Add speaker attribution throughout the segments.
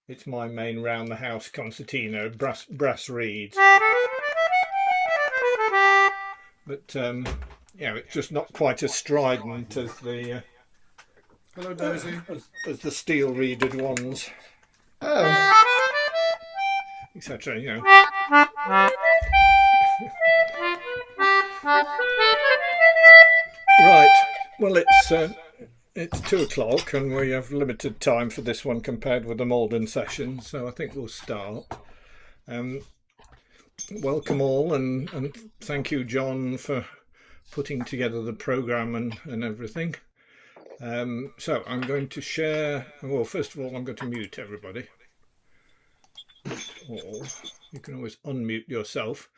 Speaker 1: It's my main round the house concertina, brass reeds, but it's just not quite as strident as the
Speaker 2: Hello, Daisy.
Speaker 1: as the steel reeded ones,
Speaker 2: Oh,
Speaker 1: etc. Right. Well, it's 2 o'clock, and we have limited time for this one compared with the Malden session, so I think we'll start. Um, Welcome all, and thank you, John, for putting together the program and everything. So I'm going to share. Well, first of all, I'm going to mute everybody. Or you can always unmute yourself,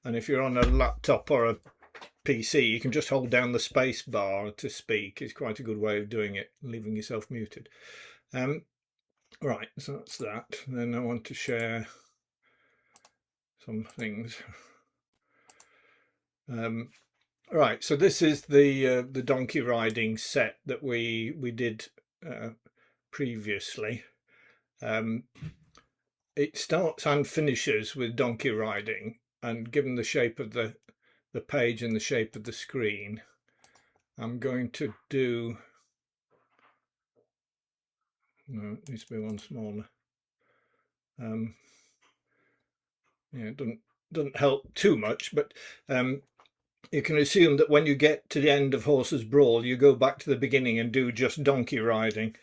Speaker 1: and if you're on a laptop or a PC, you can just hold down the space bar to speak. It's quite a good way of doing it, leaving yourself muted. Right, so that's that. Then I want to share some things. Right, so this is the donkey riding set that we did previously. It starts and finishes with donkey riding, and given the shape of the page and the shape of the screen, I'm going to do. No, it needs to be one smaller. It doesn't help too much, but you can assume that when you get to the end of Horse's Brawl, you go back to the beginning and do just donkey riding.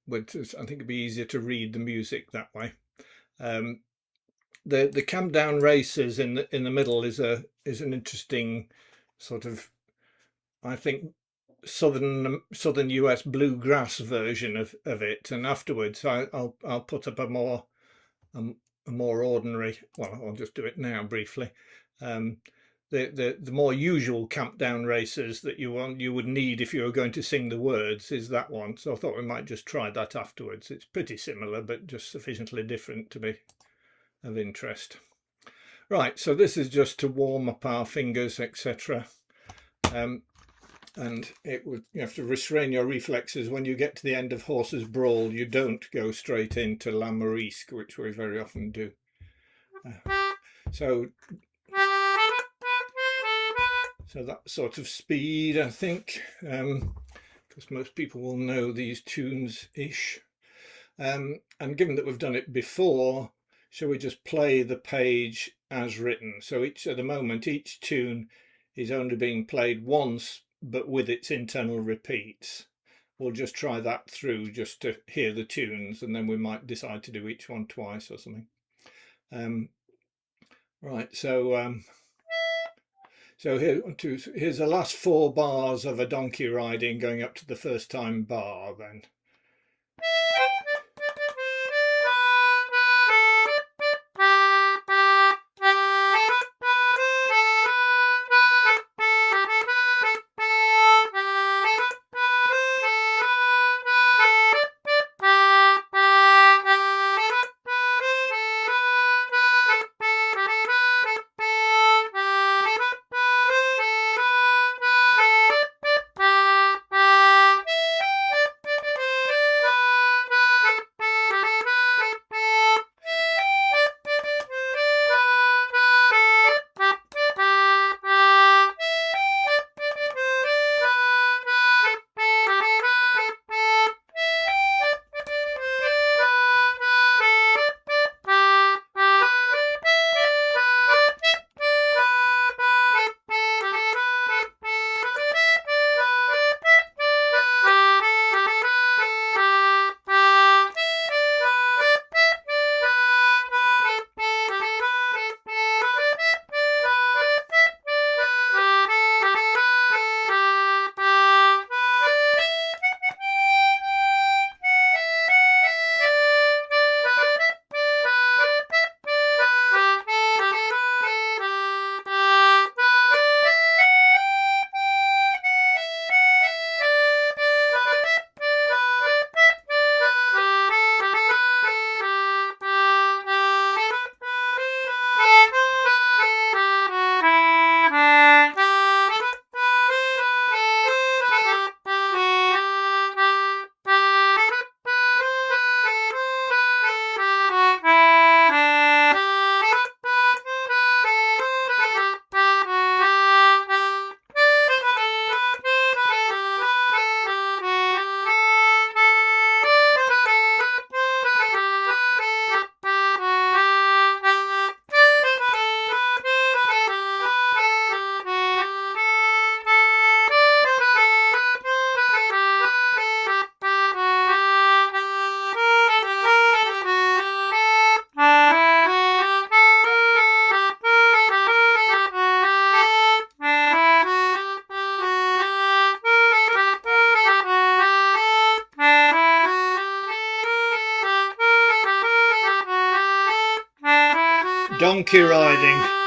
Speaker 1: Which I think it'd be easier to read the music that way. The camp down races in the middle is an interesting sort of, I think, southern US bluegrass version of it, and afterwards I'll put up a more ordinary. Well, I'll just do it now briefly. The more usual camp down races that you would need if you were going to sing the words is that one. So I thought we might just try that afterwards. It's pretty similar, but just sufficiently different to be of interest. Right, so this is just to warm up our fingers, etc. And you have to restrain your reflexes when you get to the end of Horse's Brawl. You don't go straight into La Morisque, which we very often do. So that sort of speed, I think, because most people will know these tunes-ish. And given that we've done it before, shall we just play the page as written? So at the moment, each tune is only being played once, but with its internal repeats. We'll just try that through just to hear the tunes, and then we might decide to do each one twice or something. Right, so here's the last 4 bars of a donkey riding going up to the first time bar then. Donkey riding.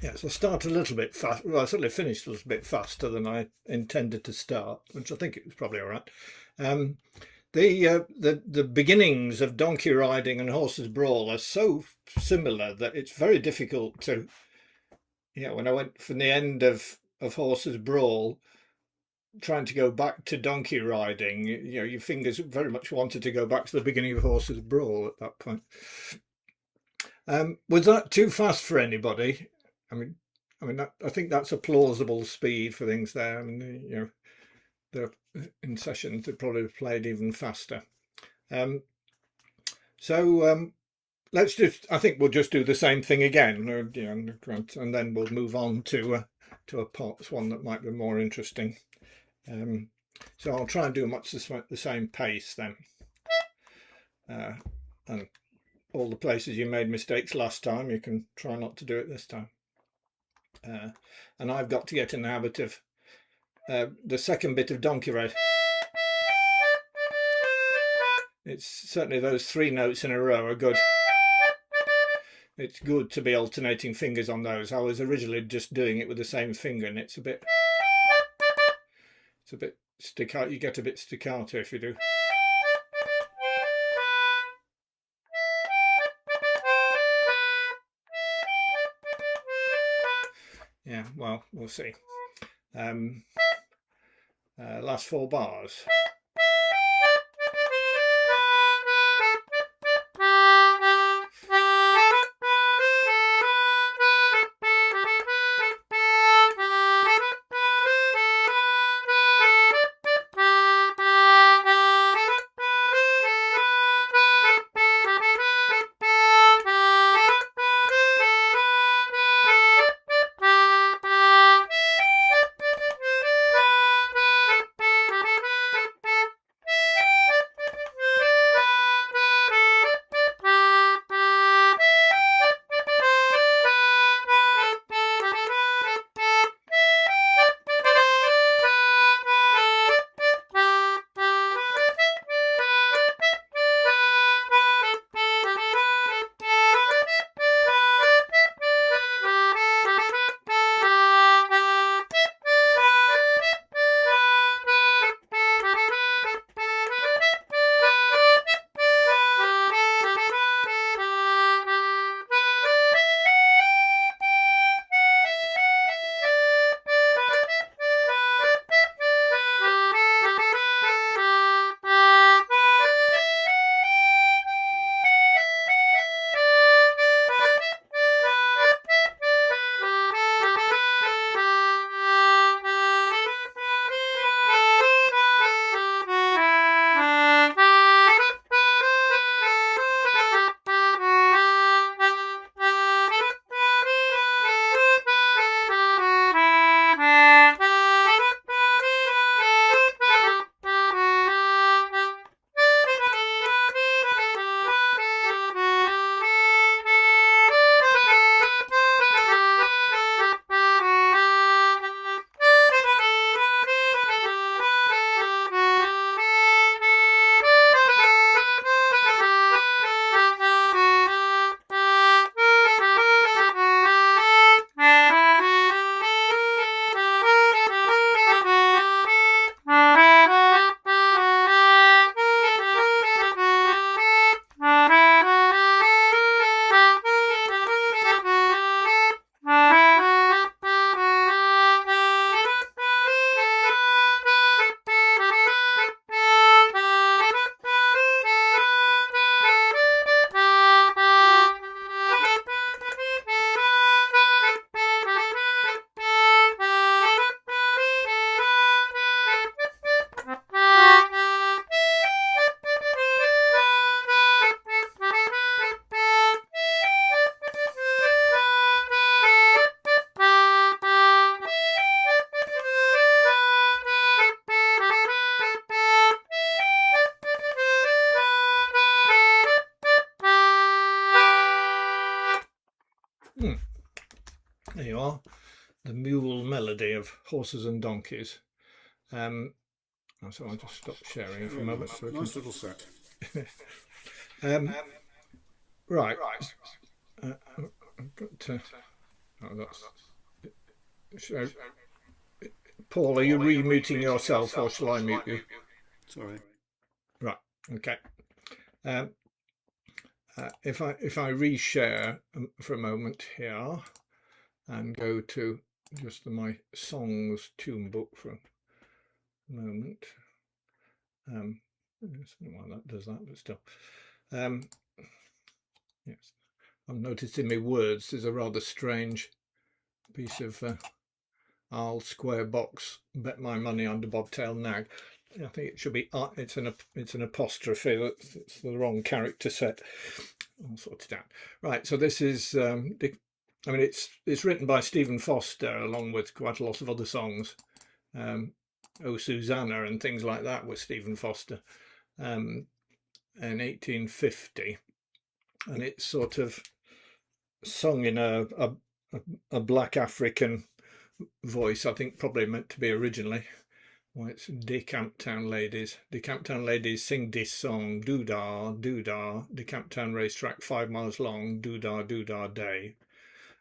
Speaker 1: Yes, I start a little bit fast. Well, I certainly finished a little bit faster than I intended to start, which I think it was probably all right. Um, the beginnings of donkey riding and horses brawl are so similar that it's very difficult to. Yeah, when I went from the end of horses brawl, trying to go back to donkey riding, you know, your fingers very much wanted to go back to the beginning of horses brawl at that point. Was that too fast for anybody? I mean, I think that's a plausible speed for things there. I mean, you know, in sessions they probably played even faster. So let's just. I think we'll just do the same thing again, you know, and then we'll move on to a parts one that might be more interesting. So I'll try and do much the same pace then, and all the places you made mistakes last time, you can try not to do it this time. And I've got to get in the habit of the second bit of donkey ride. It's certainly those three notes in a row are good. It's good to be alternating fingers on those. I was originally just doing it with the same finger, and it's a bit staccato. You get a bit staccato if you do. Yeah, well, we'll see. Last four bars. There you are, the mule melody of horses and donkeys. So I'll just stop sharing for a moment.
Speaker 2: Nice,
Speaker 1: So
Speaker 2: nice little set.
Speaker 1: Right. I've got to. Oh, that's. So, Paul, are you remuting yourself, or shall I mute you?
Speaker 2: Sorry.
Speaker 1: Right. Okay. If I reshare for a moment here and go to just my songs tune book for a moment. I don't know why that does that, but still. Yes, I'm noticing my words. There's a rather strange piece of I'll square box, bet my money on the bobtail nag. I think it should be it's an apostrophe. It's the wrong character set. I'll sort it out. Right. So this is it's written by Stephen Foster along with quite a lot of other songs. Oh Susanna and things like that with Stephen Foster in 1850, and it's sort of sung in a black African voice, I think probably meant to be originally. Well, it's De Camptown Ladies. De Camptown Ladies sing this song, doo-dah, doo-dah, De Camptown racetrack 5 miles long, doo-dah, doo-dah day.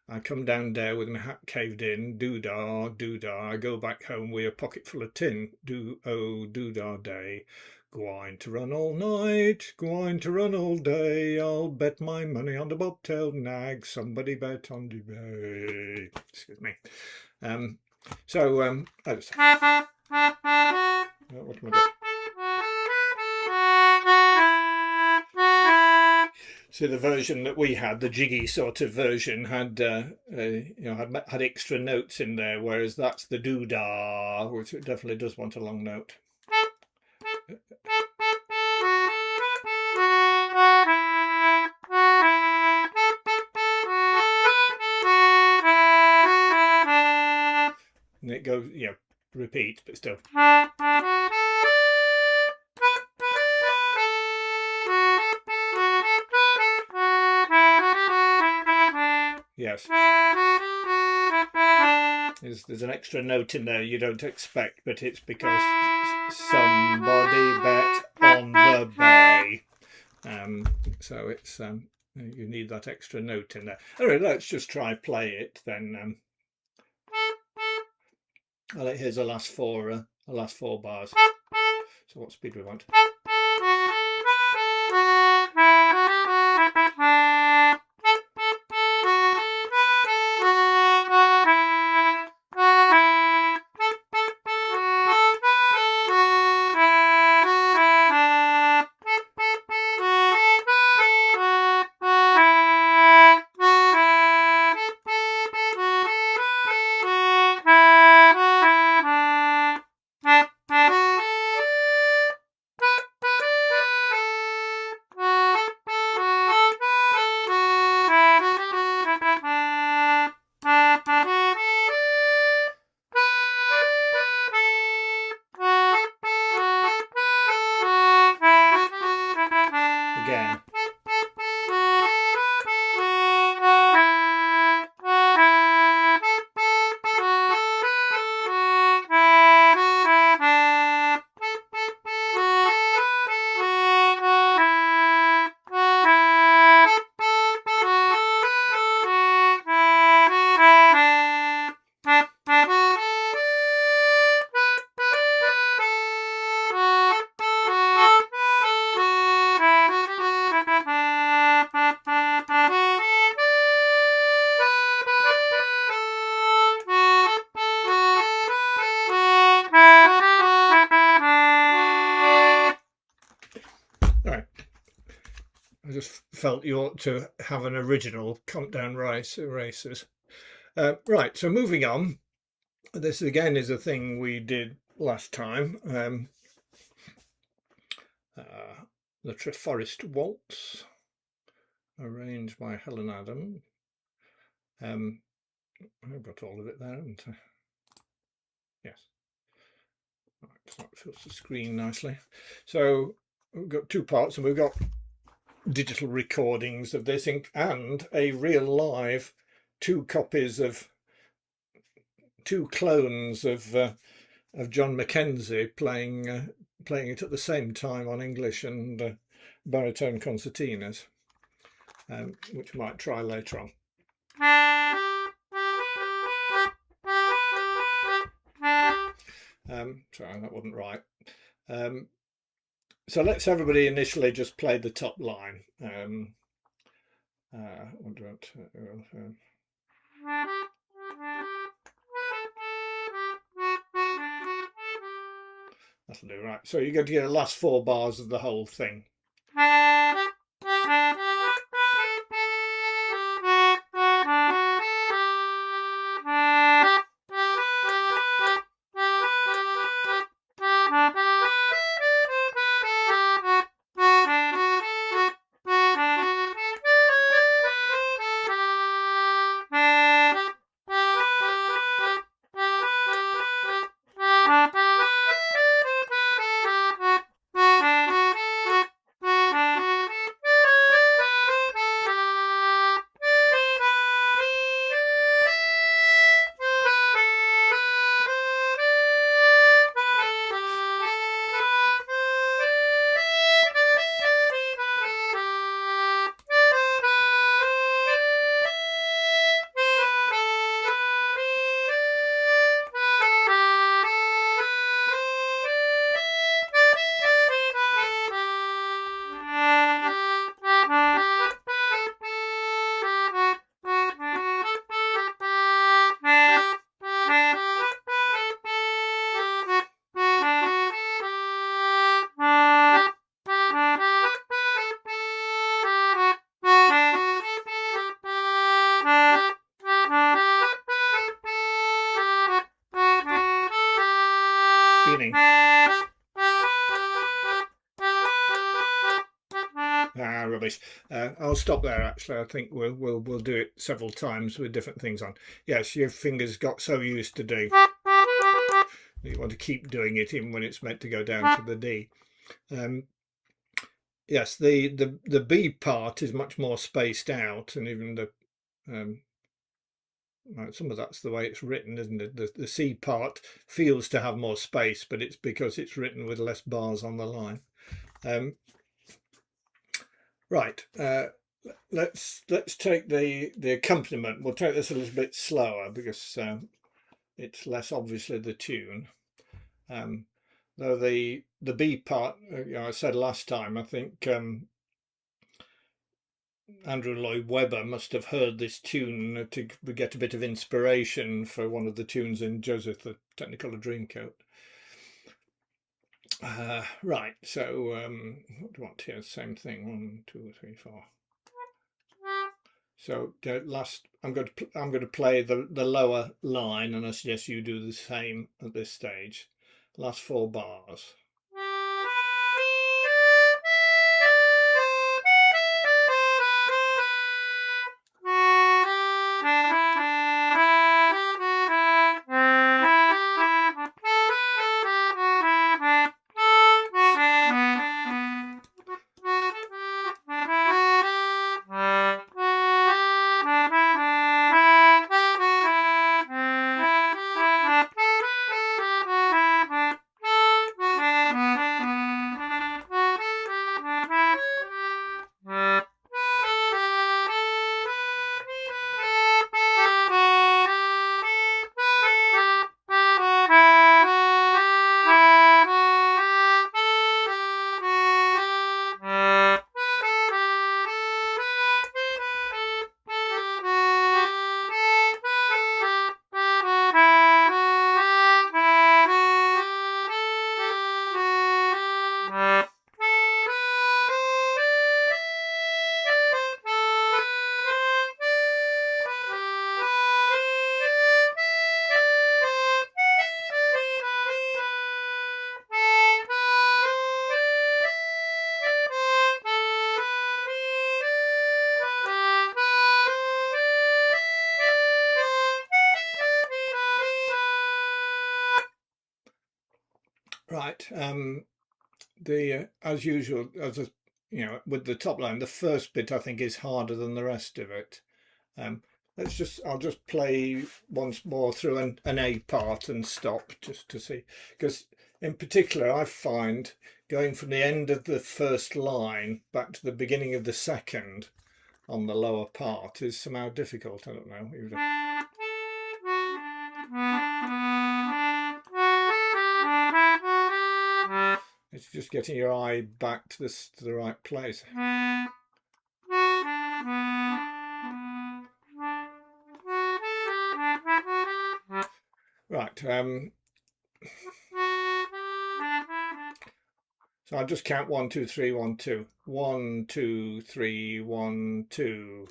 Speaker 1: I come down there with my hat caved in, doo-dah, doo-dah. I go back home with a pocket full of tin, oh, doo-dah day. Go on to run all night, go on to run all day. I'll bet my money on the bobtailed nag. Somebody bet on the bay. Excuse me. I just. What am I doing? So the version that we had, the jiggy sort of version, had had extra notes in there, whereas that's the doo-dah, which it definitely does want a long note. And it goes, repeat, but still. Yes. There's an extra note in there you don't expect, but it's because somebody bet on the bay. So it's you need that extra note in there. Anyway, let's just try play it then. Here's the last four bars. So what speed do we want? Again. I just felt you ought to have an original Countdown Racers. Right, so moving on. This again is a thing we did last time. The Treforest Waltz, arranged by Helen Adam. I've got all of it there, haven't I? Yes. Right, so that fills the screen nicely. So we've got two parts, and we've got digital recordings of this and a real live two clones of John Mackenzie playing it at the same time on English and baritone concertinas, which I might try later on. Sorry, that wasn't right. So let's everybody initially just play the top line. That'll do, right. So you're going to get the last 4 bars of the whole thing. Beginning. Rubbish. I'll stop there. Actually, I think we'll do it several times with different things on. Yes, your fingers got so used to D. You want to keep doing it even when it's meant to go down to the D. Yes, the B part is much more spaced out, and even the some of that's the way it's written, isn't it? The C part feels to have more space, but it's because it's written with less bars on the line. Right, let's take the accompaniment. We'll take this a little bit slower because it's less obviously the tune. Though the B part, I said last time, I think Andrew Lloyd Webber must have heard this tune to get a bit of inspiration for one of the tunes in Joseph the Technicolor Dreamcoat. Right, so what do I want here? Same thing. 1, 2, 3, 4. So I'm going to play the lower line, and I suggest you do the same at this stage. Last 4 bars. Right, as usual, with the top line, the first bit I think is harder than the rest of it. I'll just play once more through an A part and stop just to see, because in particular I find going from the end of the first line back to the beginning of the second on the lower part is somehow difficult. I don't know. It's just getting your eye back to the right place. Right. So I'll just count 1, 2, 3, 1, 2. 1, 2, 3, 1, 2.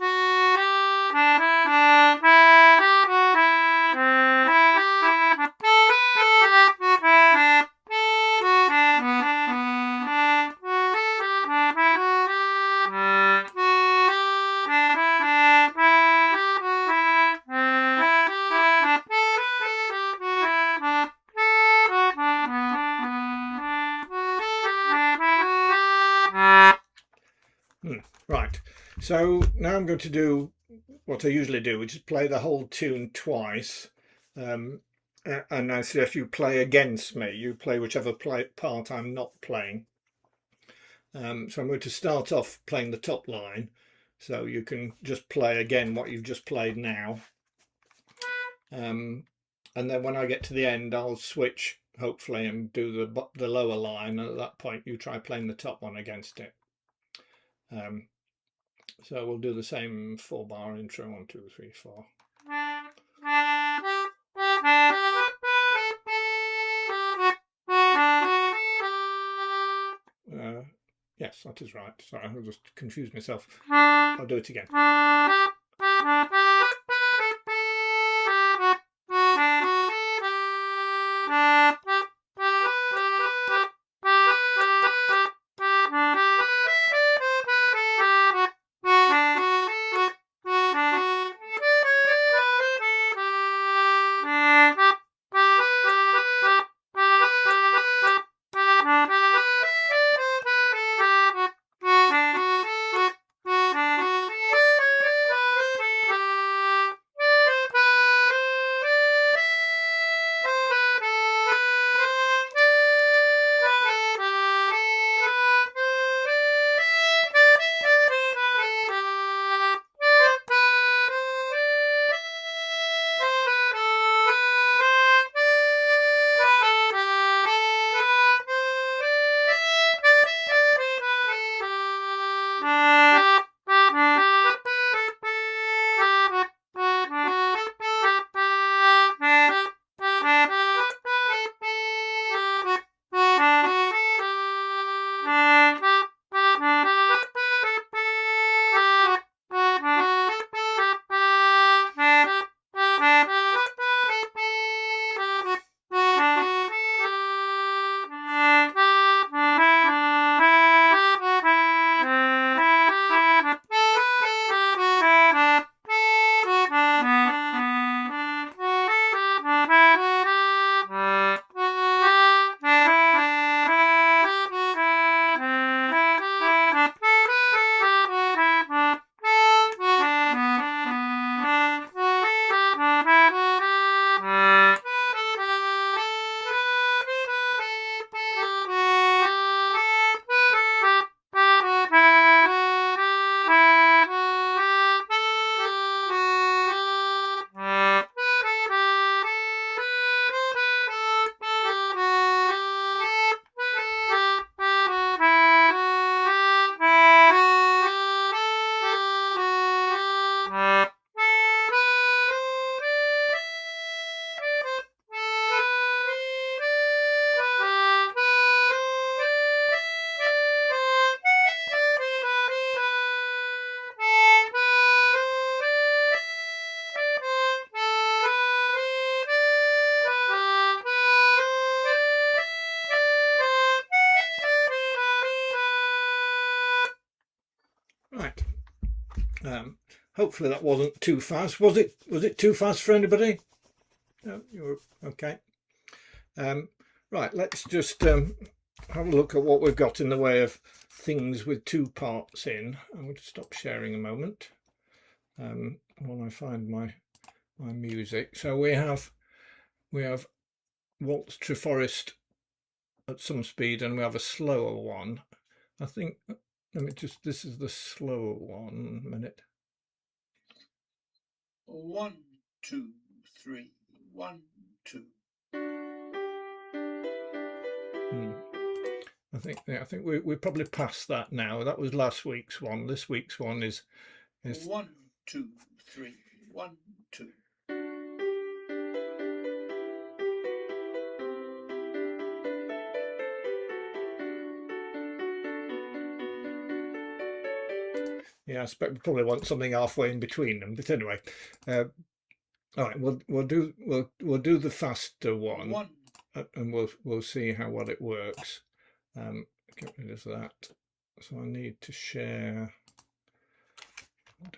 Speaker 1: Right, so now I'm going to do what I usually do, which is play the whole tune twice, and I suggest you play against me. You play whichever part I'm not playing. So I'm going to start off playing the top line, so you can just play again what you've just played now. And then when I get to the end, I'll switch, hopefully, and do the lower line, and at that point you try playing the top one against it. So we'll do the same 4-bar intro, 1, 2, 3, 4. Yes, that is right. Sorry, I just confused myself. I'll do it again. Right. Hopefully that wasn't too fast. Was it too fast for anybody? No, you were okay. Right, let's just have a look at what we've got in the way of things with 2 parts in. I'm going to stop sharing a moment. When I find my music. So we have Waltz Treforest at some speed, and we have a slower one. I think. Let me just. This is the slower one. A minute.
Speaker 2: 1, 2, 3, 1, 2.
Speaker 1: I think we're probably past that now. That was last week's one. This week's one is
Speaker 2: 1, 2, 3, 1, 2.
Speaker 1: Yeah, I expect we probably want something halfway in between them. But anyway, all right, we'll do the faster one, and we'll see how well it works. Get rid of that. So I need to share.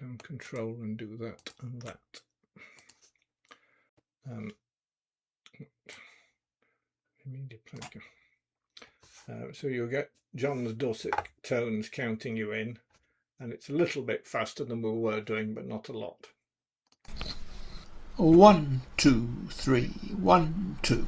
Speaker 1: Down Control and do that and that. Media player. So you'll get John's dulcet tones counting you in, and it's a little bit faster than we were doing, but not a lot.
Speaker 2: 1, 2, 3, 1, 2.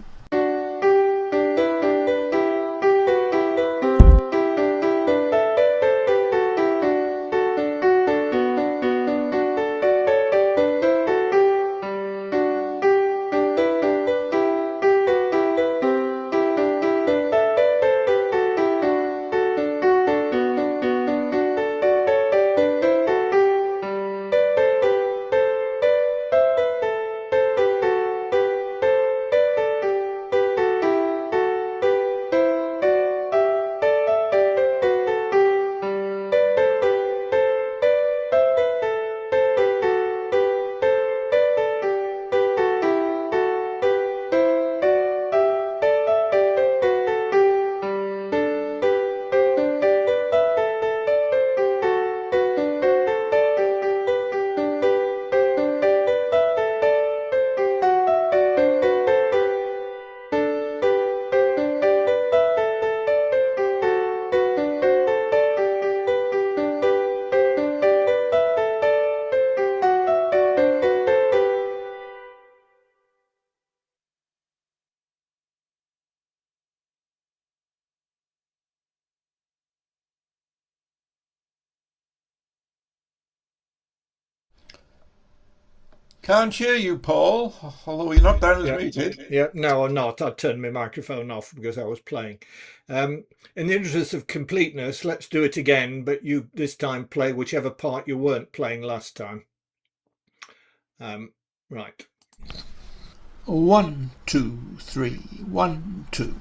Speaker 2: Can't hear you, Paul, although you're not down as muted.
Speaker 1: Yeah, no, I'm not. I turned my microphone off because I was playing. In the interest of completeness, let's do it again, but you this time play whichever part you weren't playing last time. Right.
Speaker 2: 1, 2, 3, 1, 2.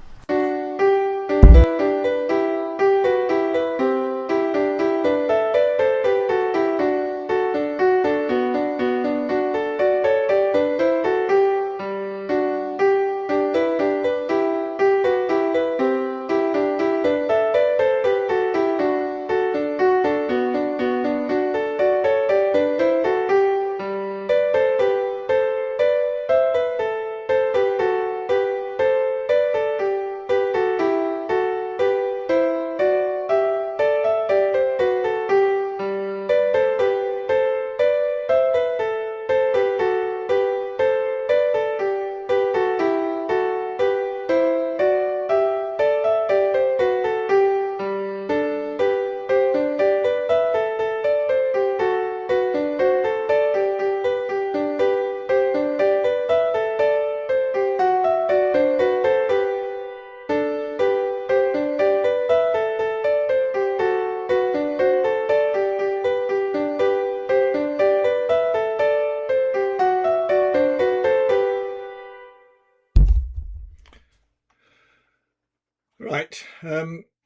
Speaker 1: Right.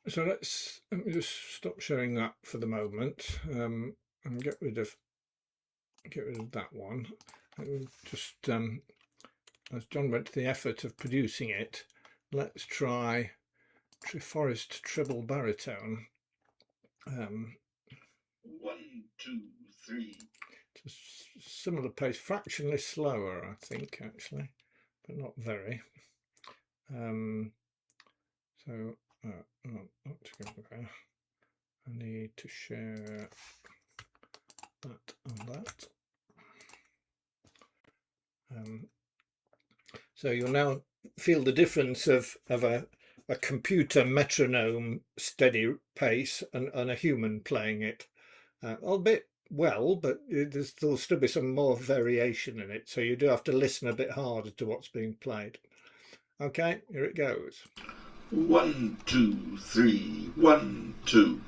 Speaker 1: So let me just stop showing that for the moment, and get rid of that one. And just as John went to the effort of producing it, let's try Treforest treble baritone.
Speaker 2: 1, 2, 3.
Speaker 1: Similar pace, fractionally slower, I think, actually, but not very. So not to go there. I need to share that and that. So you'll now feel the difference of a computer metronome steady pace and a human playing it. Albeit well, but there'll still be some more variation in it. So you do have to listen a bit harder to what's being played. Okay, here it goes.
Speaker 2: 1, 2, 3, 1, 2.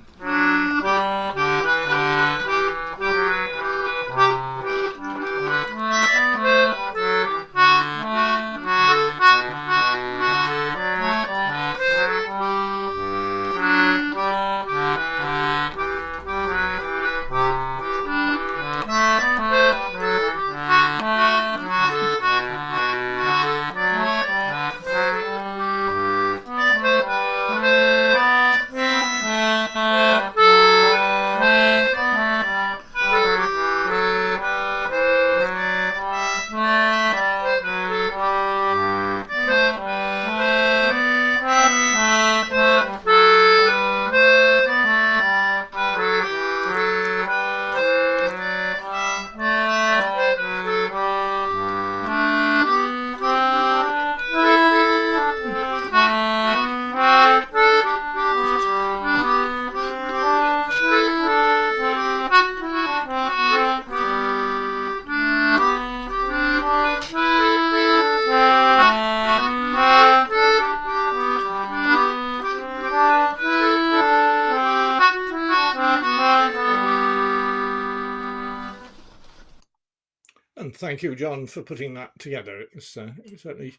Speaker 1: And thank you, John, for putting that together. It was certainly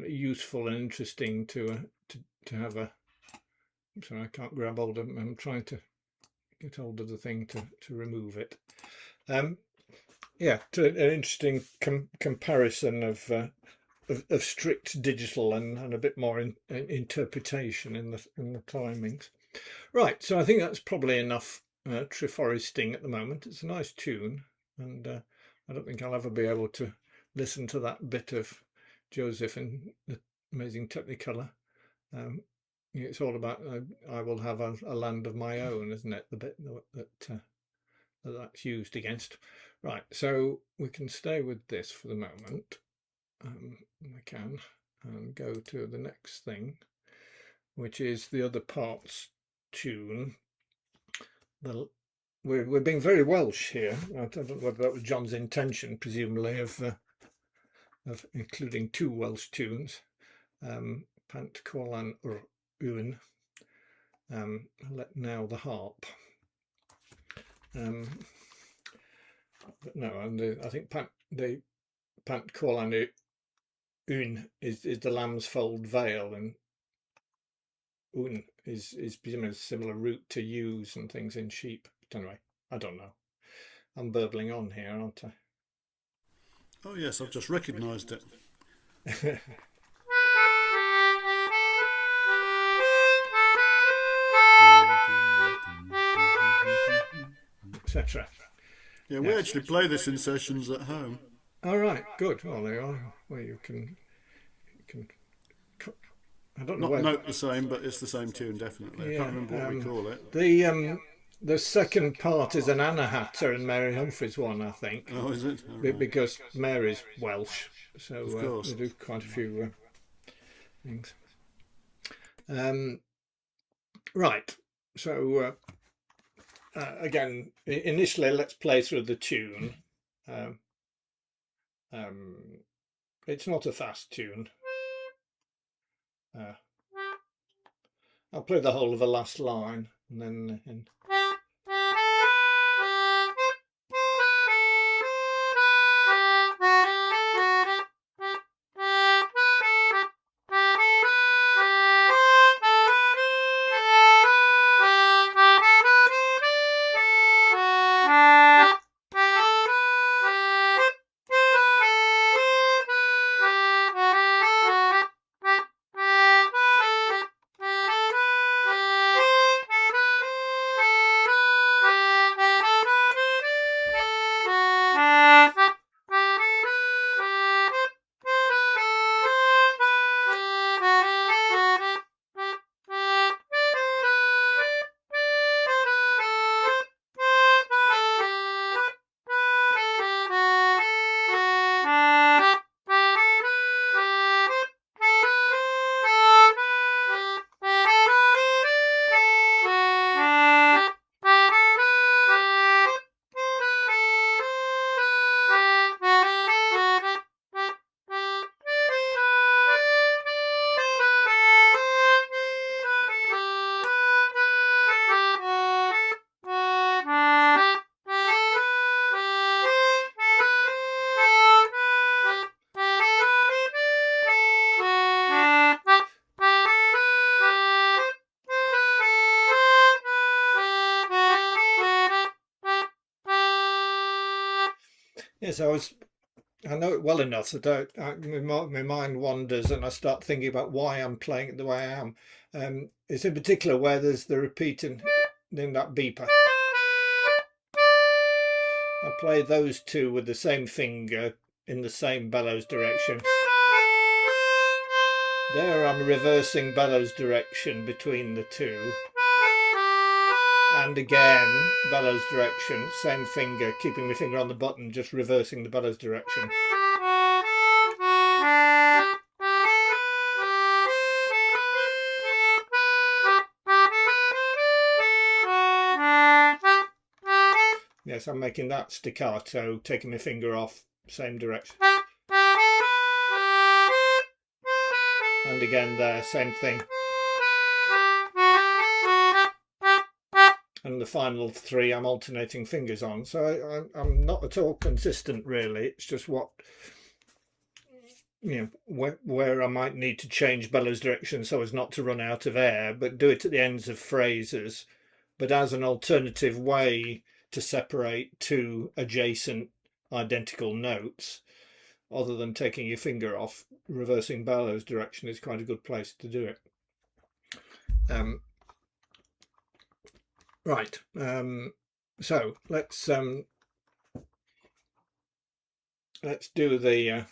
Speaker 1: useful and interesting to have a. Sorry, I can't grab hold of. I'm trying to get hold of the thing to remove it. Yeah, an interesting comparison of strict digital and a bit more interpretation in the timings. Right, so I think that's probably enough treforesting at the moment. It's a nice tune, and I don't think I'll ever be able to listen to that bit of Joseph in the Amazing Technicolor. It's all about I will have a land of my own, isn't it? The bit that's used against. Right, so we can stay with this for the moment. We can and go to the next thing, which is the other parts tune. We're being very Welsh here. I don't know whether that was John's intention, presumably, of including two Welsh tunes. Pant Corlan Yw'n. Let now the harp. But no, and I think Pant Corlan Yw'n is the lamb's fold veil, and Yw'n is presumably a similar root to ewes and things in sheep. But anyway, I don't know. I'm burbling on here, aren't I?
Speaker 3: Oh yes, I've just recognised it.
Speaker 1: Etc.
Speaker 3: Yeah, we actually play this in sessions at home.
Speaker 1: All right, good. Well, there you are. Well, you can. I don't know.
Speaker 3: Not note the same, but it's the same tune, definitely.
Speaker 1: Yeah,
Speaker 3: I can't remember what we call it.
Speaker 1: The second part is an Annahatter and Mary Humphreys one, I think.
Speaker 3: Oh, is it? Right.
Speaker 1: Because Mary's Welsh, so we do quite a few things. Right. So again, initially, let's play through the tune. It's not a fast tune. I'll play the whole of the last line and then. Yes, I know it well enough that my mind wanders and I start thinking about why I'm playing it the way I am. It's in particular where there's the repeat in that beeper. I play those two with the same finger in the same bellows direction. There I'm reversing bellows direction between the two. And again, bellows direction, same finger, keeping my finger on the button, just reversing the bellows direction. Yes, I'm making that staccato, taking my finger off, same direction. And again there, same thing. And the final three I'm alternating fingers on. So I'm not at all consistent really. It's just what, where I might need to change bellows direction so as not to run out of air, but do it at the ends of phrases, but as an alternative way to separate two adjacent identical notes. Other than taking your finger off, reversing bellows direction is quite a good place to do it. Right. So let's do the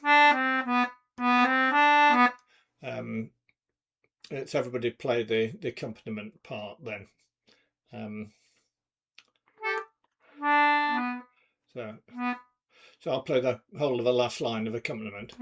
Speaker 1: let's everybody play the accompaniment part then. So I'll play the whole of the last line of accompaniment.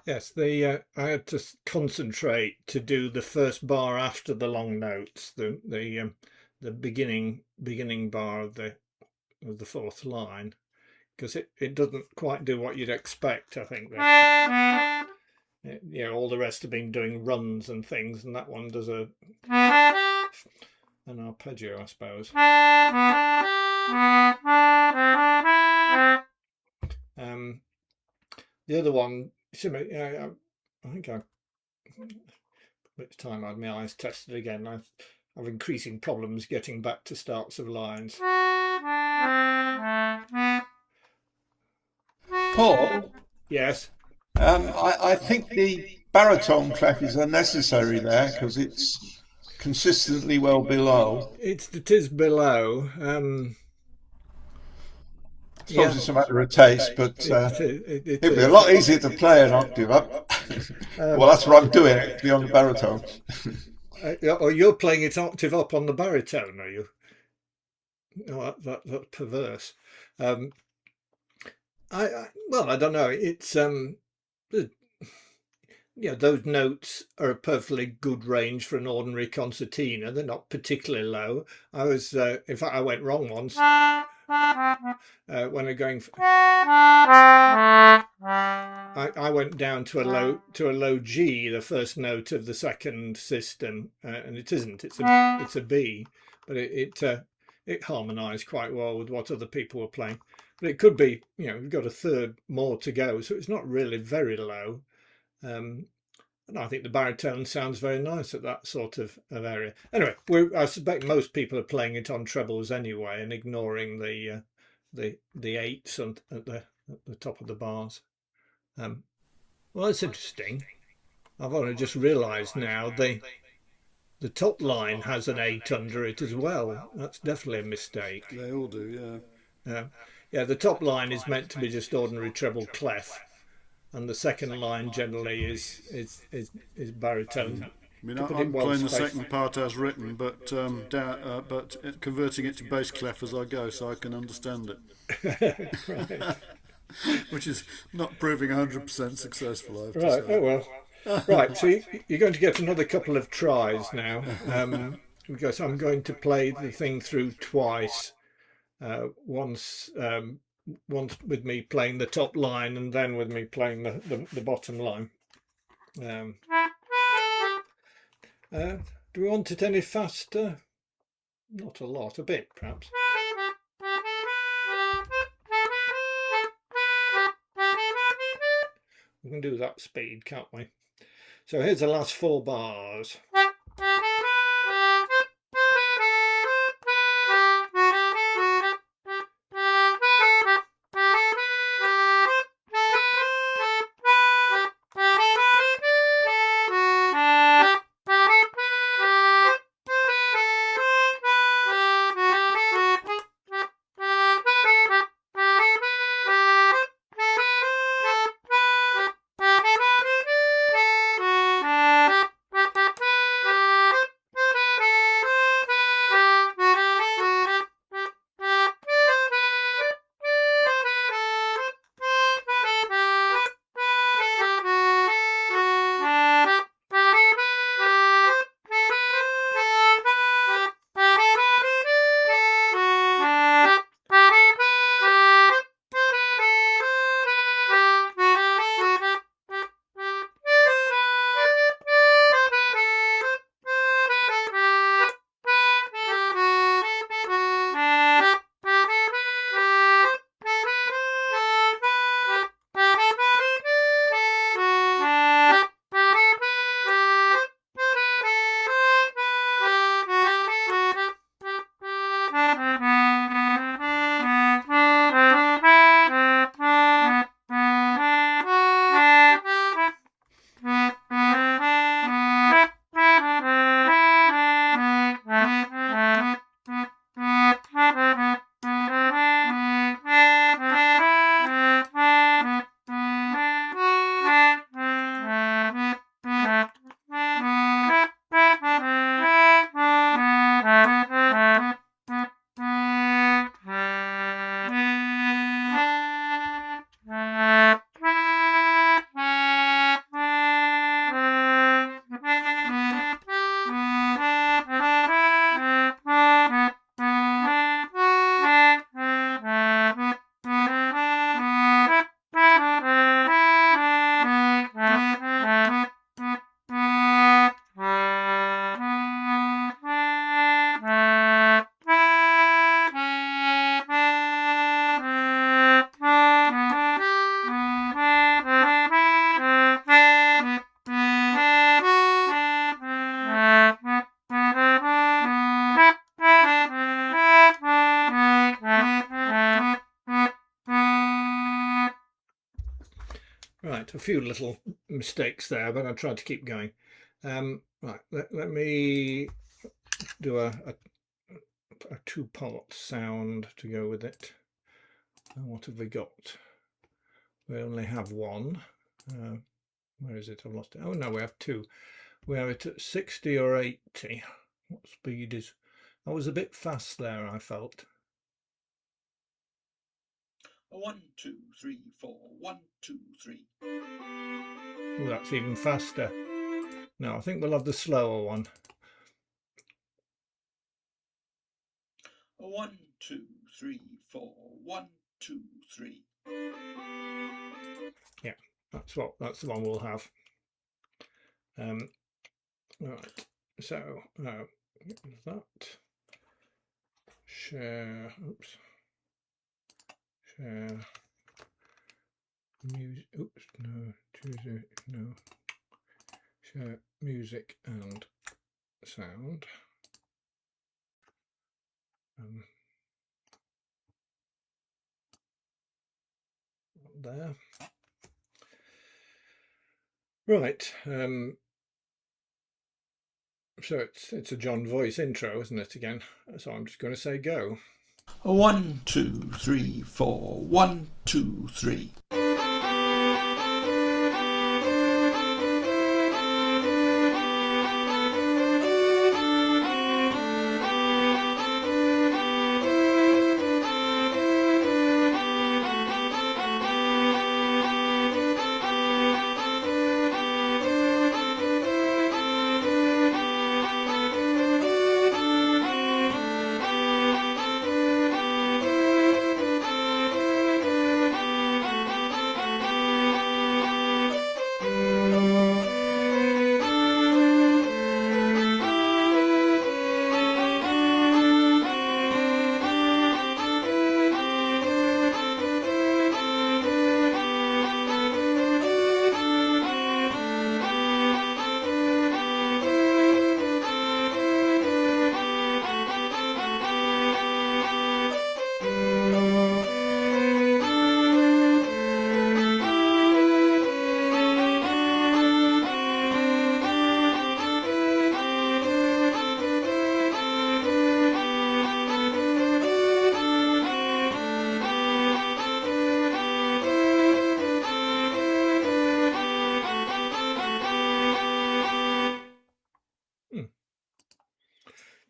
Speaker 1: Yes, I had to concentrate to do the first bar after the long notes, the beginning bar of the fourth line, because it doesn't quite do what you'd expect. I think that all the rest have been doing runs and things, and that one does an arpeggio, I suppose. The other one, I think it's time I had my eyes tested again. I have increasing problems getting back to starts of lines.
Speaker 2: Paul?
Speaker 1: Yes?
Speaker 2: I think the baritone clef is unnecessary there because it's consistently well below.
Speaker 1: It is below.
Speaker 2: I suppose it's a matter of taste, but it'd be a lot easier to play an octave up. Well, that's what I'm doing actually on the baritone.
Speaker 1: You're playing it octave up on the baritone, are you? Oh, that's perverse. I don't know. It's those notes are a perfectly good range for an ordinary concertina. They're not particularly low. In fact, I went wrong once. when I'm going. I went down to a low G, the first note of the second system, and it isn't. It's a B, but it harmonised quite well with what other people were playing. But it could be, we've got a third more to go, so it's not really very low. And I think the baritone sounds very nice at that sort of area. Anyway, I suspect most people are playing it on trebles anyway and ignoring the eights at the top of the bars. Well, that's interesting. I've only just realised now the top line has an 8 under it as well. That's definitely a mistake.
Speaker 3: They all do,
Speaker 1: yeah. Yeah, the top line is meant to be just ordinary treble clef, and the second line generally is baritone.
Speaker 3: I mean, I'm playing the second part as written, but converting it to bass clef as I go, so I can understand it.
Speaker 1: Right.
Speaker 3: Which is not proving 100% successful, I have to
Speaker 1: Right.
Speaker 3: say.
Speaker 1: Oh well. Right. So you're going to get another couple of tries now, because I'm going to play the thing through twice. Once with me playing the top line, and then with me playing the bottom line. Do we want it any faster? Not a lot, a bit perhaps. We can do that speed, can't we? So here's the last 4 bars. Right, a few little mistakes there, but I tried to keep going. Right, let me do a 2-part sound to go with it. What have we got? We only have one. Where is it? I've lost it. Oh no, we have 2. We have it at 60 or 80. What speed is? I was a bit fast there, I felt.
Speaker 4: 1, 2, 3, 4. 1, 2, 3.
Speaker 1: Oh, that's even faster. No, I think we'll have the slower one.
Speaker 4: 1, 2, 3, 4. 1, 2, 3.
Speaker 1: Yeah, that's the one we'll have. Right, so that share. Oops. Share music. Oops. No. Choose no. Share music and sound. There. Right. So it's a John voice intro, isn't it, again? So I'm just going to say go.
Speaker 4: 1, 2, 3, 4. 1, 2, 3.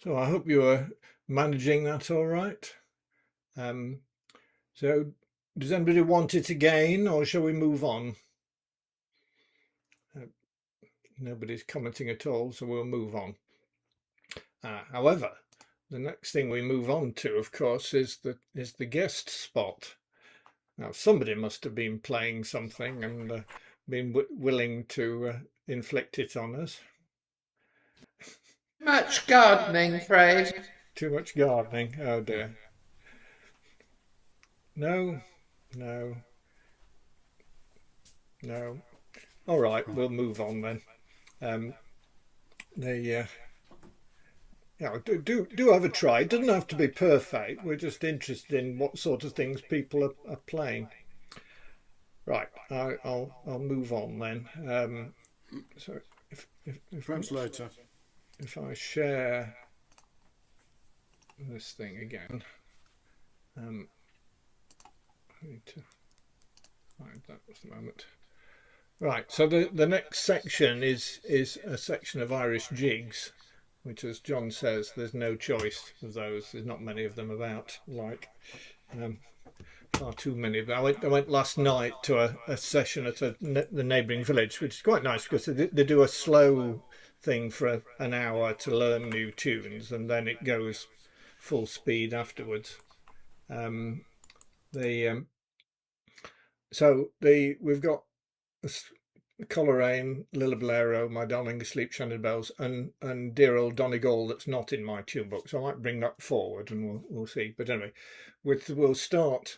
Speaker 1: So I hope you are managing that all right. So does anybody want it again, or shall we move on? Nobody's commenting at all, so we'll move on. However, the next thing we move on to, of course, is the guest spot. Now, somebody must have been playing something and been willing to inflict it on us.
Speaker 5: Much gardening, Fred.
Speaker 1: Too much gardening. Oh dear. No. All right, we'll move on then. Do have a try. It doesn't have to be perfect. We're just interested in what sort of things people are playing. Right, I'll move on then. So if
Speaker 3: perhaps later.
Speaker 1: If I share this thing again, I need to find that at the moment. Right, so the next section is a section of Irish jigs, which, as John says, there's no choice of those. There's not many of them about, far too many. But I went last night to a session at the neighbouring village, which is quite nice because they do a slow thing for an hour to learn new tunes, and then it goes full speed afterwards. We've got Coleraine, Lillabolero, My Darling Asleep, Shannon Bells, and dear old Donegal that's not in my tune book. So I might bring that forward and we'll see. But anyway, we'll start.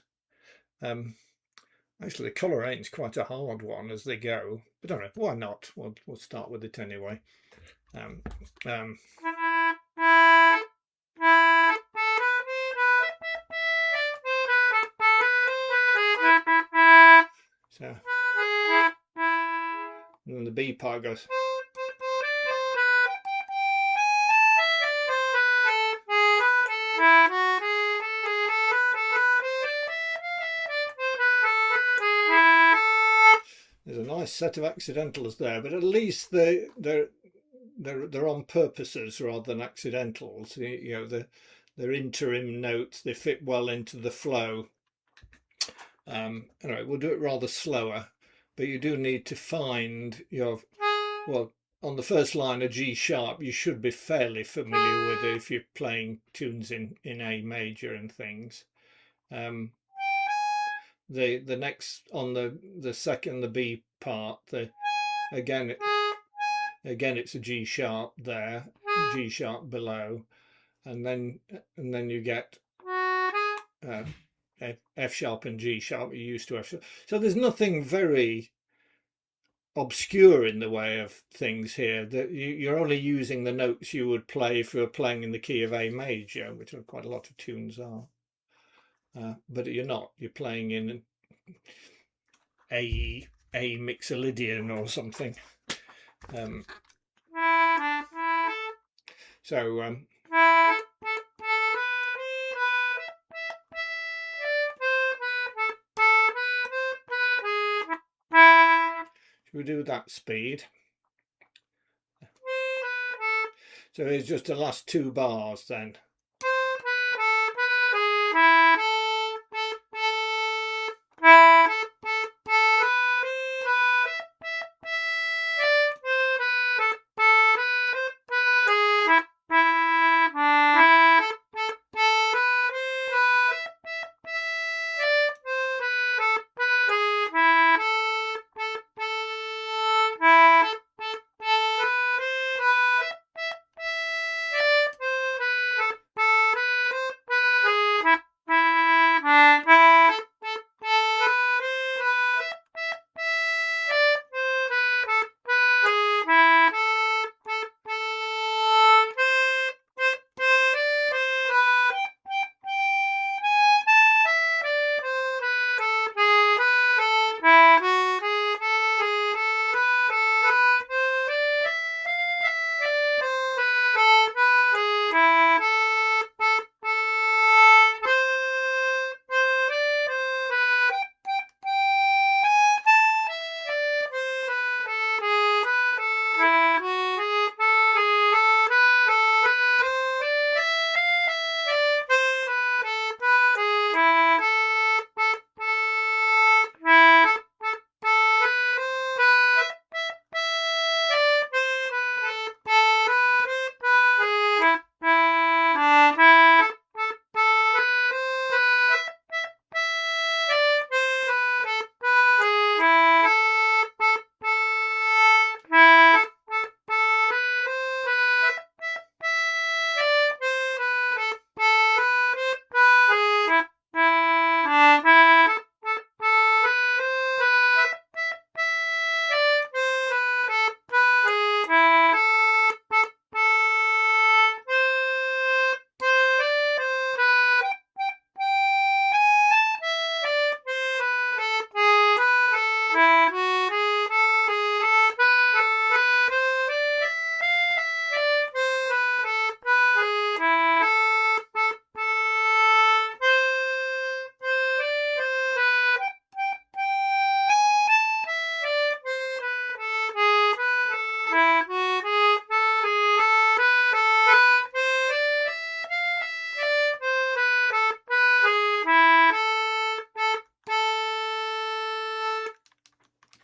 Speaker 1: Actually, the Coleraine is quite a hard one as they go. But anyway, why not? We'll start with it anyway. So, and then the B part goes. There's a nice set of accidentals there, but at least they're on purposes rather than accidentals. They're interim notes. They fit well into the flow. Anyway, we'll do it rather slower, but you do need to find on the first line of G sharp, you should be fairly familiar with it if you're playing tunes in A major and things. The next on the second, the B part, again it's a G sharp there, G sharp below, and then you get F sharp and G sharp. You're used to F sharp, so there's nothing very obscure in the way of things here. That you're only using the notes you would play if you were playing in the key of A major, which quite a lot of tunes are. But you're not. You're playing in A Mixolydian or something. So should we do that speed? So it's just the last two bars then.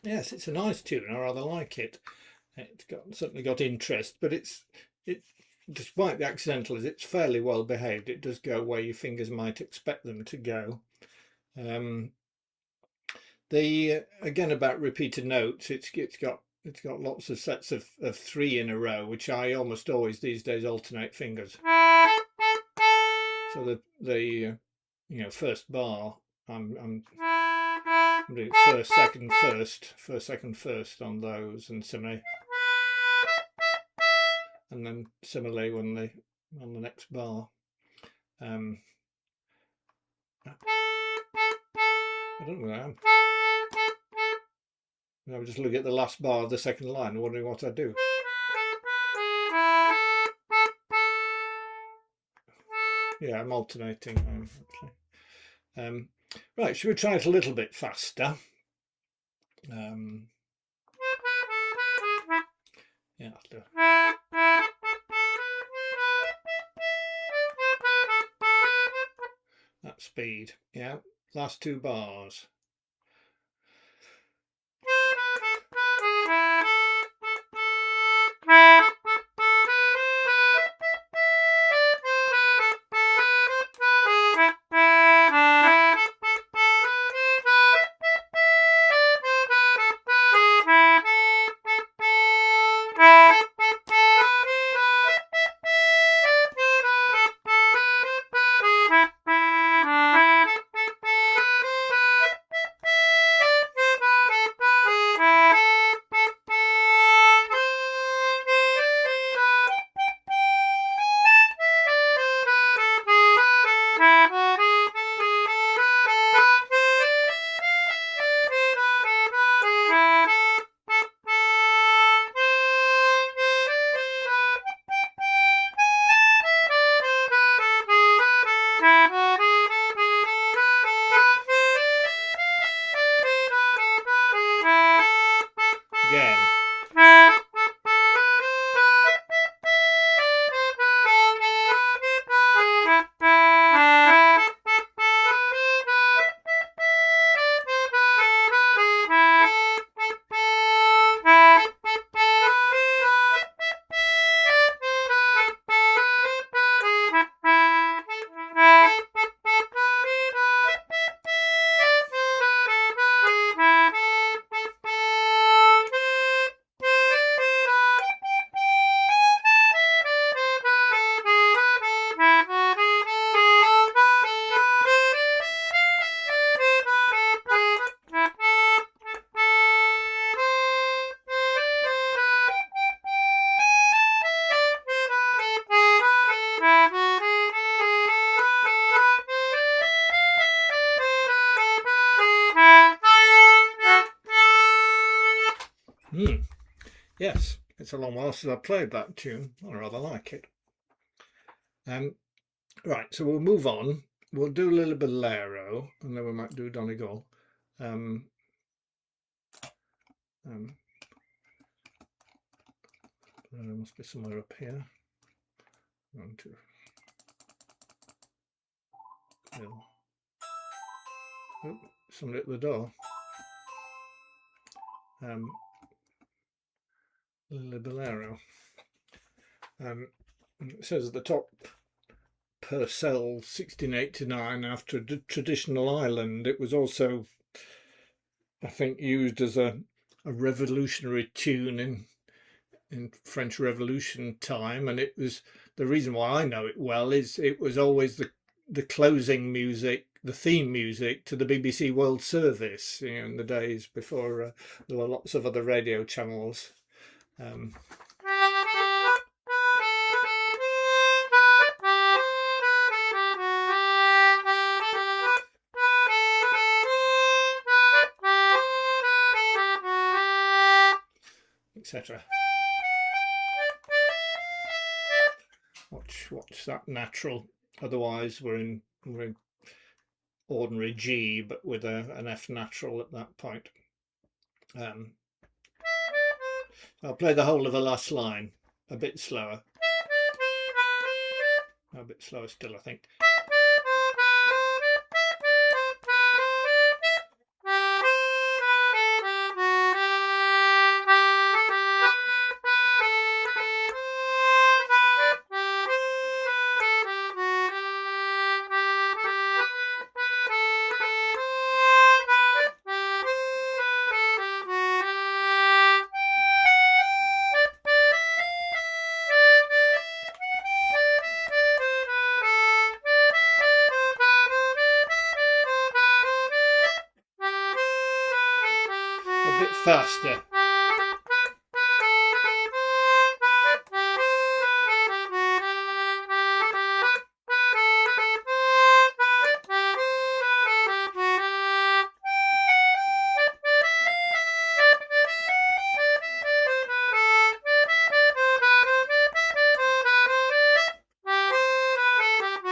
Speaker 1: Yes, it's a nice tune. I rather like it. It's certainly got interest, but it despite the accidentals, it's fairly well behaved. It does go where your fingers might expect them to go. Again about repeated notes, it's got lots of sets of three in a row, which I almost always these days alternate fingers. So the first bar, I'm doing first, second, first on those, and similarly, and then similarly on the next bar. I don't know where I am. I was just looking at the last bar of the second line, wondering what I do. Yeah, I'm alternating. Actually. Right, should we try it a little bit faster? Yeah, I'll do it. That speed. Yeah, last two bars. Yes, it's a long while since I played that tune. I rather like it. Right, so we'll move on. We'll do a little bolero, and then we might do Donegal. There must be somewhere up here. 1, 2. Oh, somebody at the door. The bolero. It says at the top, Purcell 1689, after a traditional island. It was also, I think, used as a revolutionary tune in French Revolution time, and it was, the reason why I know it well is it was always the closing music, the theme music to the BBC World Service, in the days before there were lots of other radio channels. Etc. Watch that natural. Otherwise, we're in ordinary G, but with an F natural at that point. I'll play the whole of the last line a bit slower. A bit slower still, I think. A bit faster.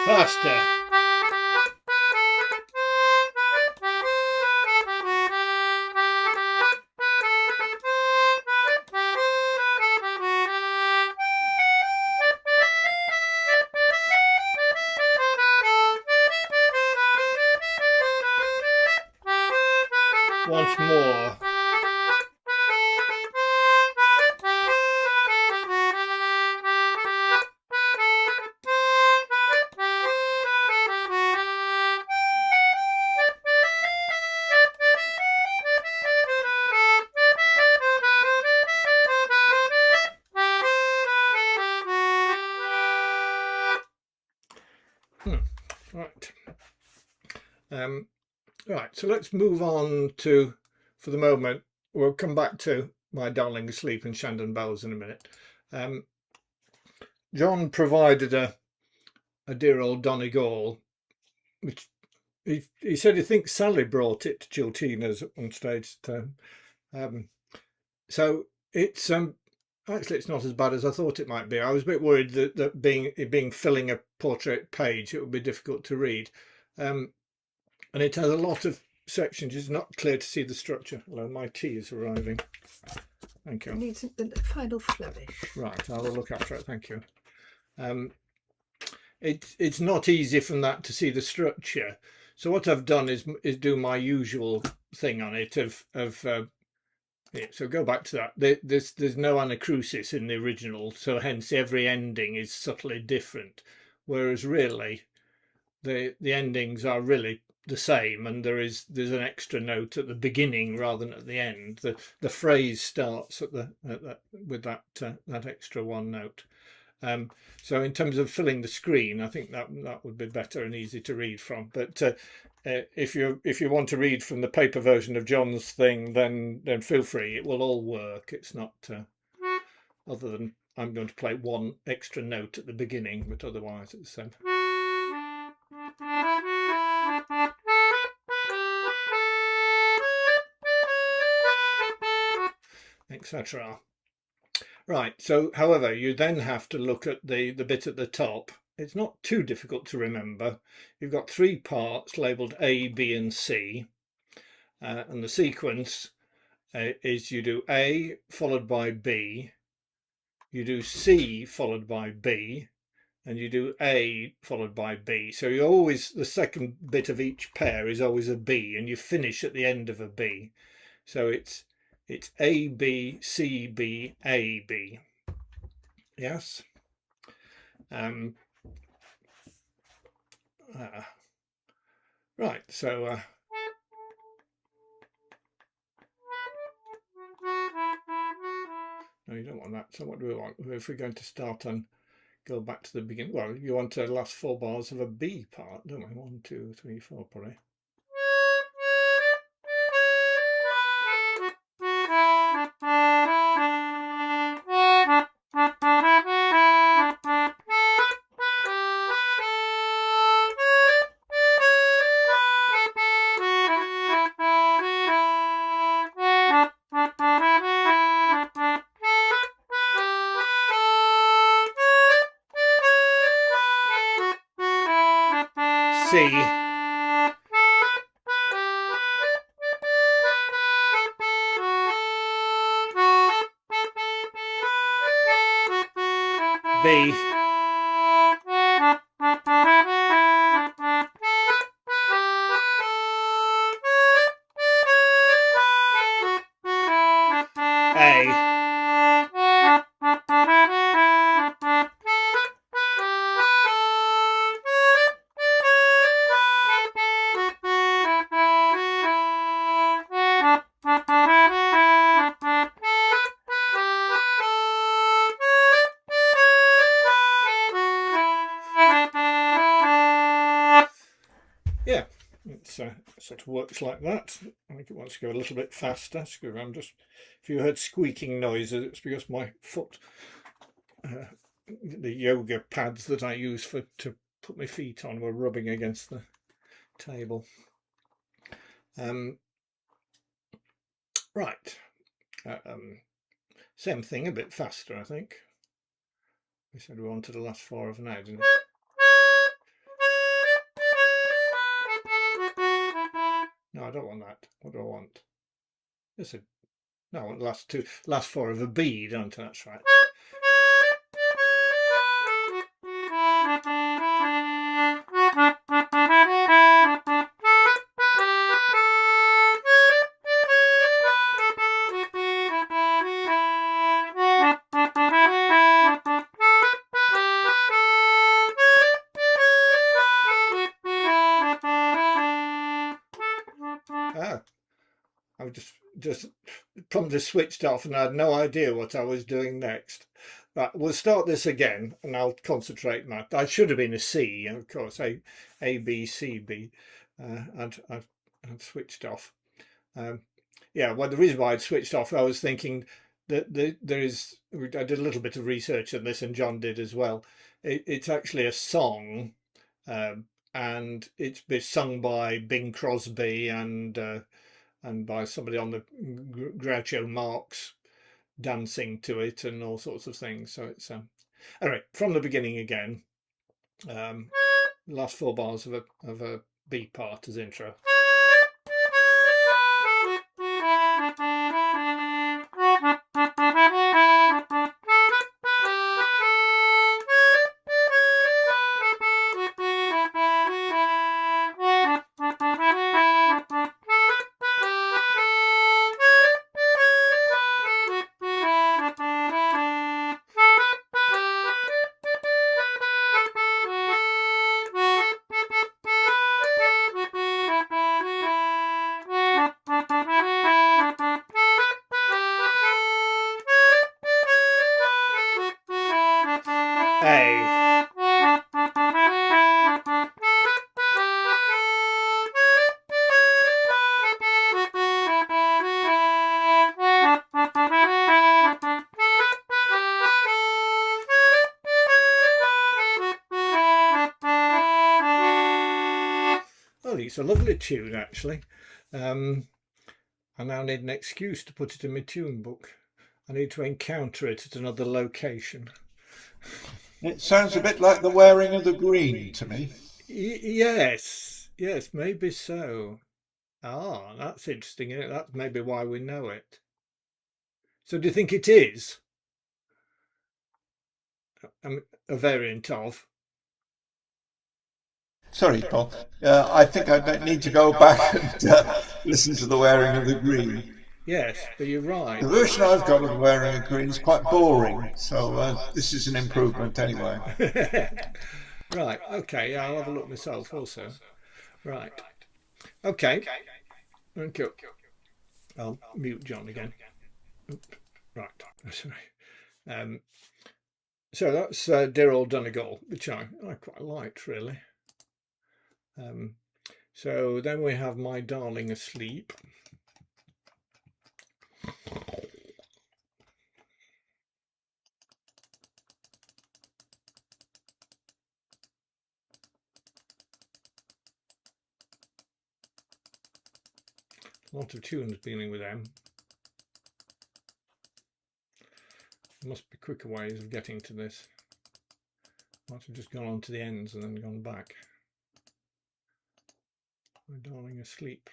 Speaker 1: Faster. Once more. Right. Right, so let's move on to, for the moment, we'll come back to My Darling Asleep and Shandon Bells in a minute. John provided a dear old Donegal, which he said he thinks Sally brought it to Chiltinas at one stage. So it's actually it's not as bad as I thought it might be. I was a bit worried that being filling a portrait page, it would be difficult to read. And it has a lot of sections. It's not clear to see the structure. Hello, my tea is arriving. Thank you.
Speaker 6: It needs a final flourish.
Speaker 1: Right, I'll look after it. Thank you. It's not easy from that to see the structure. So what I've done is do my usual thing on it so go back to that. There's no anacrusis in the original, so hence every ending is subtly different. Whereas really, the endings are really the same, and there's an extra note at the beginning rather than at the end. The phrase starts with that extra one note. So in terms of filling the screen, I think that would be better and easy to read from. But if you want to read from the paper version of John's thing, then feel free. It will all work. It's not other than I'm going to play one extra note at the beginning, but otherwise it's the same. Etc. Right, so however, you then have to look at the bit at the top. It's not too difficult to remember. You've got three parts labelled A, B and C, and the sequence is you do A followed by B, you do C followed by B, and you do A followed by B. So you always, the second bit of each pair is always a B, and you finish at the end of a B. So it's A, B, C, B, A, B. Yes. Right, so no, you don't want that. So what do we want? If we're going to start and go back to the beginning, well, you want the last four bars of a B part, don't we? 1, 2, 3, 4, probably. C. B. A. Yeah, it sort of works like that. I think it wants to go a little bit faster. I'm just, if you heard squeaking noises, it's because my foot, the yoga pads that I use to put my feet on, were rubbing against the table. Right, same thing, a bit faster, I think. We said we wanted the last four of now, didn't we? No, I don't want that. What do I want? No, I want the last four of a B, don't I? That's right. I just promptly switched off and I had no idea what I was doing next. Right, we'll start this again and I'll concentrate on that. I should have been a C, of course, A B, C, B. I'd switched off. Yeah, well, the reason why I'd switched off, I was thinking that there is, I did a little bit of research on this and John did as well. It's actually a song, and it's been sung by Bing Crosby and by somebody on the Groucho Marx dancing to it and all sorts of things. So it's anyway, from the beginning again. Last four bars of a B part as intro. A. Oh, it's a lovely tune actually. I now need an excuse to put it in my tune book. I need to encounter it at another location.
Speaker 2: It sounds a bit like the wearing of the green to me.
Speaker 1: Yes, maybe so. Ah, that's interesting. That's maybe why we know it. So do you think it is a variant of?
Speaker 2: Sorry, Paul. I think I need to go back and listen to the wearing of the green.
Speaker 1: Yes, but you're right.
Speaker 2: The version I've got of the wearing of green is quite boring, so this is an improvement anyway.
Speaker 1: Right, okay, yeah, I'll have a look myself also. Right, okay, thank you. I'll mute John again. Right, sorry. So that's Dear Old Donegal, which I quite liked, really. So then we have My Darling Asleep. A lot of tunes dealing with them. There must be quicker ways of getting to this. Might have just gone on to the ends and then gone back. My Darling Asleep.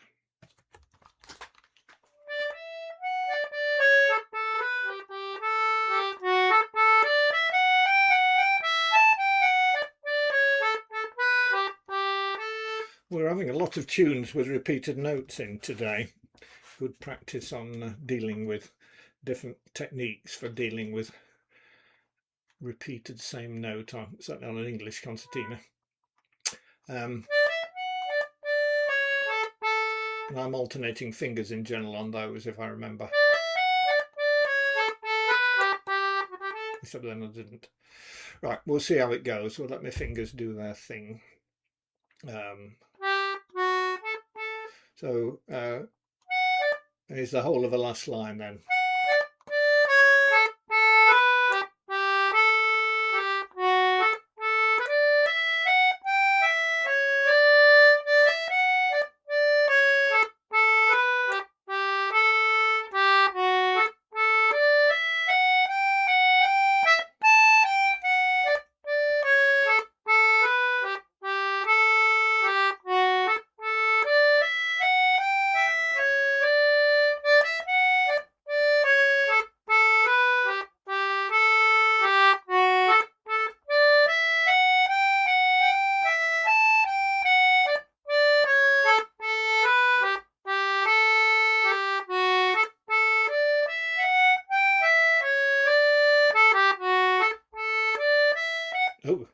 Speaker 1: We're having a lot of tunes with repeated notes in today. Good practice on dealing with different techniques for dealing with repeated same note, certainly on an English concertina. And I'm alternating fingers in general on those, if I remember. Except then I didn't. Right, we'll see how it goes. We'll let my fingers do their thing. So here's the whole of the last line then. Oh.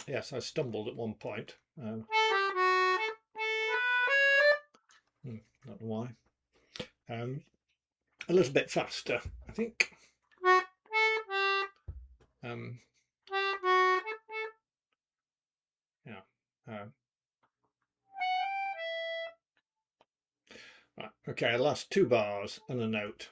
Speaker 1: Yes, I stumbled at one point. Don't know why. A little bit faster, I think. Yeah. Right. Okay, last two bars and a note.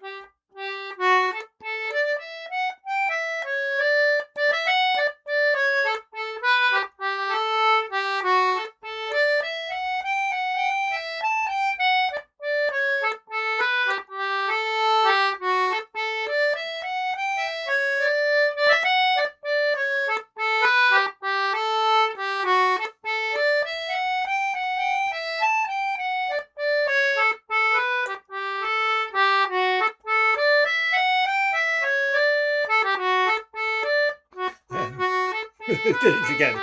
Speaker 1: Did it again.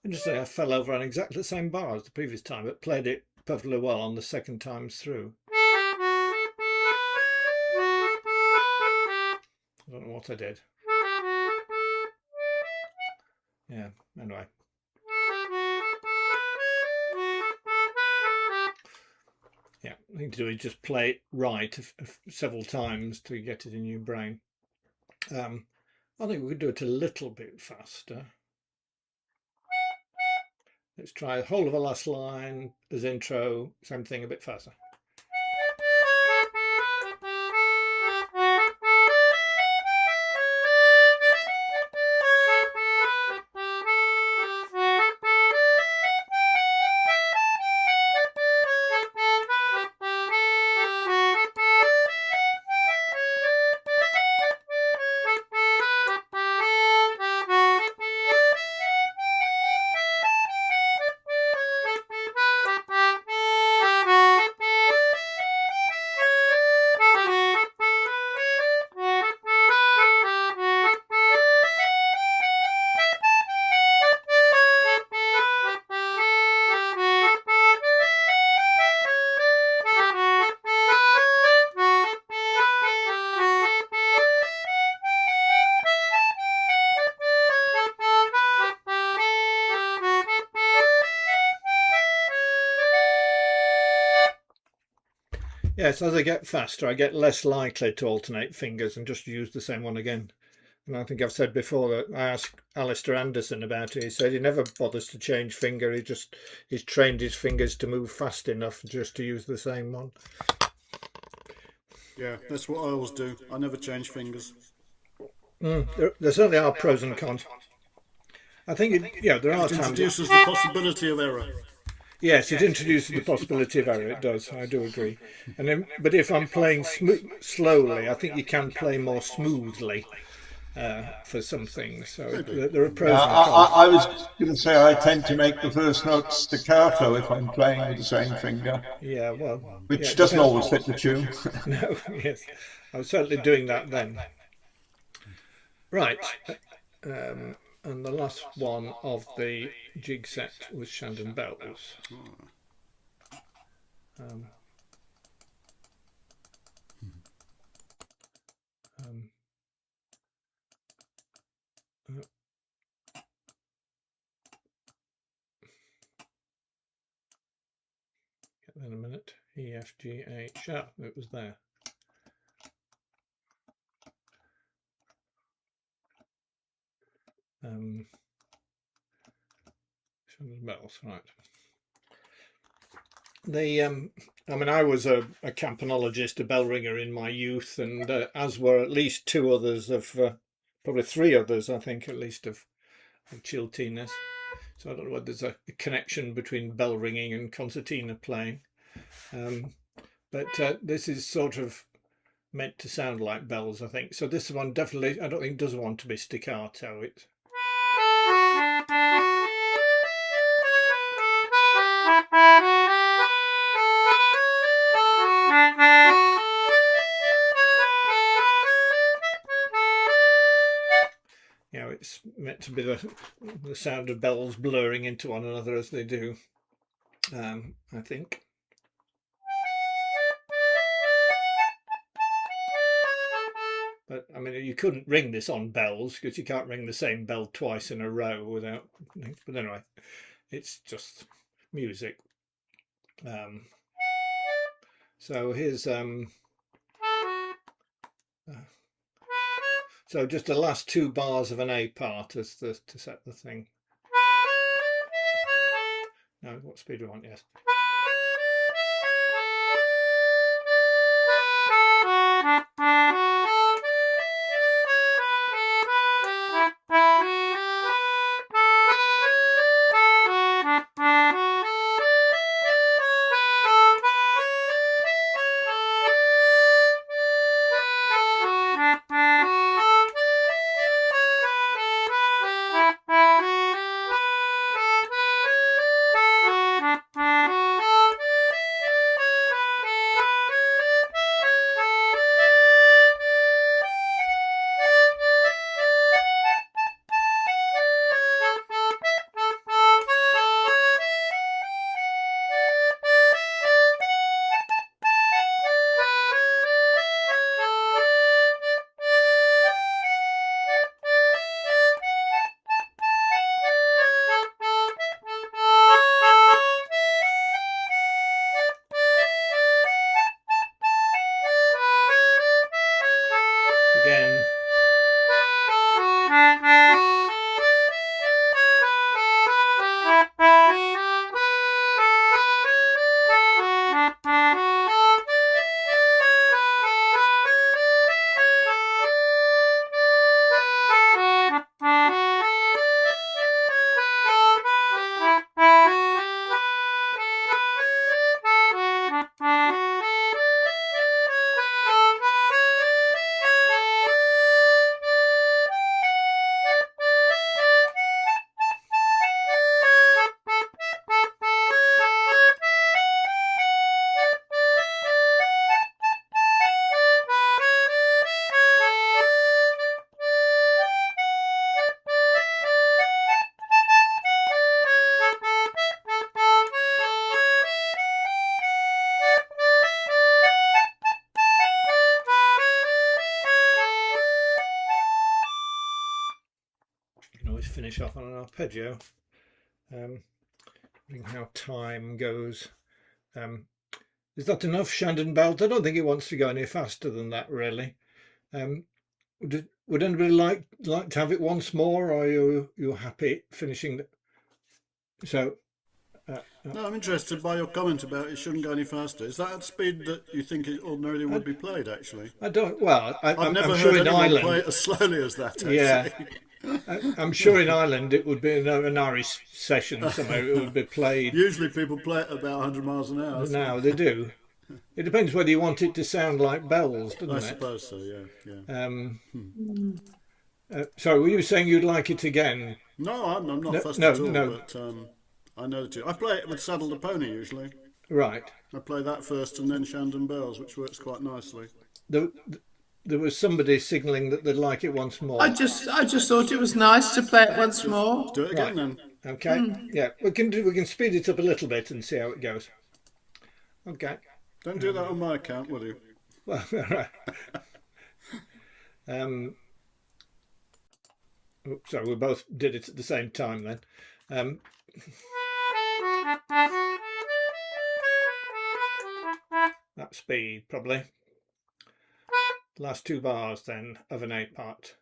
Speaker 1: Interestingly, I fell over on exactly the same bar as the previous time, but played it perfectly well on the second times through. I don't know what I did. Yeah, anyway. Yeah, the thing to do is just play it right several times to get it in your brain. I think we could do it a little bit faster. Let's try the whole of the last line as intro, same thing, a bit faster. Yes, as I get faster, I get less likely to alternate fingers and just use the same one again. And I think I've said before that I asked Alistair Anderson about it. He said he never bothers to change finger. He's trained his fingers to move fast enough just to use the same one.
Speaker 3: Yeah, that's what I always do. I never change fingers.
Speaker 1: There certainly are pros and cons. I think there are
Speaker 3: It
Speaker 1: times.
Speaker 3: introduces the possibility of error.
Speaker 1: Yes, it introduces the possibility of error. It does. I do agree. But if I'm playing slowly, I think you can play more smoothly for some things. So there are pros and cons.
Speaker 2: I was going to say I tend to make the first note staccato if I'm playing with the same finger.
Speaker 1: Yeah, well,
Speaker 2: which doesn't always fit the tune.
Speaker 1: No, yes, I was certainly doing that then. Right. And the last one of the jig set was Shandon Bells. Get that in a minute. E, F, G, H. It was there. Shandon Bells, right. I was a campanologist, a bell ringer in my youth, and as were at least two others probably three others, I think, at least of Chiltinas. So I don't know whether there's a connection between bell ringing and concertina playing. But this is sort of meant to sound like bells, I think. So this one definitely, I don't think does want to be staccato. It's it's meant to be the sound of bells blurring into one another as they do, I think. But I mean, you couldn't ring this on bells because you can't ring the same bell twice in a row without. But anyway, it's just music. So here's so just the last two bars of an A part as to set the thing. No, what speed do we want? Yes. You can always finish off on an arpeggio. How time goes. Is that enough, Shandon Belt? I don't think it wants to go any faster than that, really. Would anybody like to have it once more, or are you happy finishing? So.
Speaker 3: No, I'm interested by your comment about it shouldn't go any faster. Is that at speed that you think it ordinarily would be played, actually?
Speaker 1: I don't. Well,
Speaker 3: I've never
Speaker 1: I'm
Speaker 3: heard
Speaker 1: sure in
Speaker 3: anyone
Speaker 1: Ireland
Speaker 3: play it as slowly as that. Actually.
Speaker 1: Yeah, I'm sure in Ireland it would be an Irish session somewhere. It would be played.
Speaker 3: Usually people play it about 100 miles an hour.
Speaker 1: Now they do. It depends whether you want it to sound like bells, doesn't it?
Speaker 3: I suppose so. Yeah.
Speaker 1: Sorry, were you saying you'd like it again?
Speaker 3: No, I'm not fussed at all.
Speaker 1: No.
Speaker 3: But I know the tune. I play it with Saddle the Pony usually.
Speaker 1: Right.
Speaker 3: I play that first and then Shandon Bells, which works quite nicely.
Speaker 1: There was somebody signalling that they'd like it once more.
Speaker 5: I just thought it was nice to play it once more.
Speaker 3: Let's do it again then.
Speaker 1: Okay. Yeah, we can speed it up a little bit and see how it goes. Okay.
Speaker 3: Don't do that on my account, will you?
Speaker 1: Well, all right. So we both did it at the same time then. That speed probably. Last two bars then of an A part.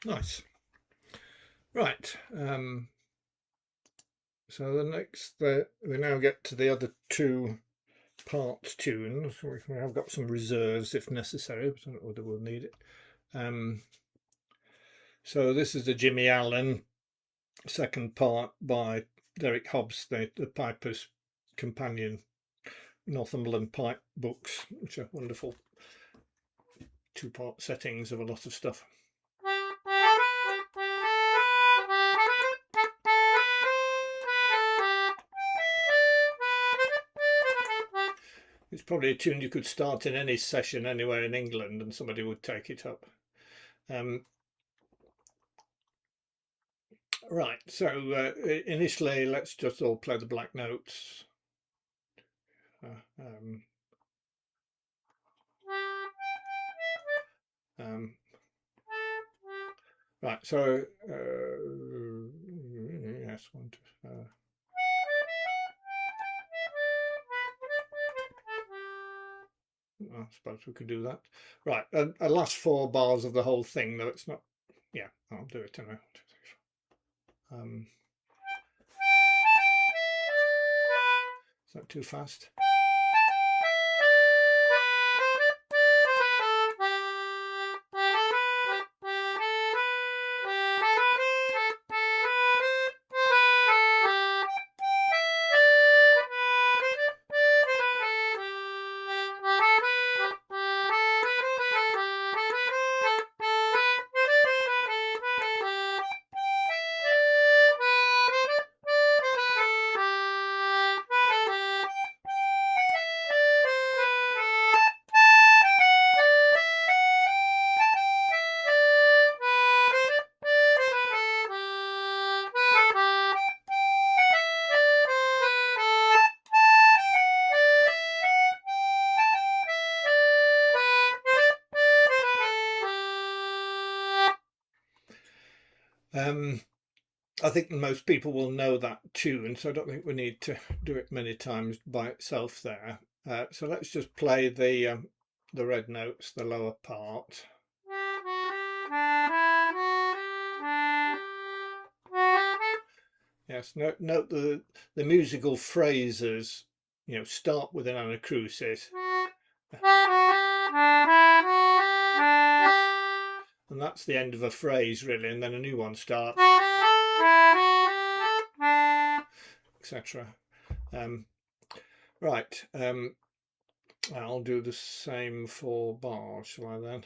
Speaker 1: Nice. Right. So the next, we now get to the other two part tunes. We have got some reserves if necessary, but I don't know whether we'll need it. So this is the Jimmy Allen second part by Derek Hobbs, the Piper's Companion Northumberland Pipe books, which are wonderful two-part settings of a lot of stuff. It's probably a tune you could start in any session anywhere in England and somebody would take it up. Right, so initially let's just all play the black notes. Right, so yes, one, two. I suppose we could do that. Right, last 4 bars of the whole thing, though it's not. Yeah, I'll do it anyway. Is that too fast? I think most people will know that tune, so I don't think we need to do it many times by itself there. So let's just play the red notes, the lower part. Yes, note the musical phrases, start with an anacrusis. And that's the end of a phrase, really, and then a new one starts, etc. Right, I'll do the same for bars, shall I then?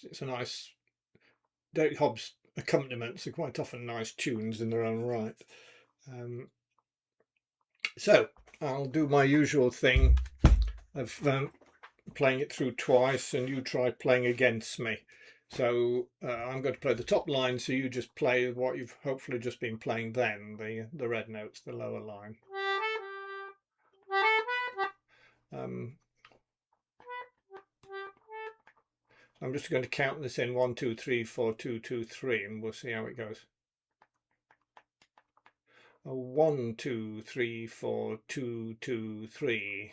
Speaker 1: It's a nice. David Hobbs accompaniments are quite often nice tunes in their own right. So I'll do my usual thing of playing it through twice, and you try playing against me. So I'm going to play the top line, so you just play what you've hopefully just been playing then, the red notes, the lower line. I'm just going to count this in 1, 2, 3, 4, 2, 2, 3, and we'll see how it goes. 1, 2, 3, 4, 2, 2, 3.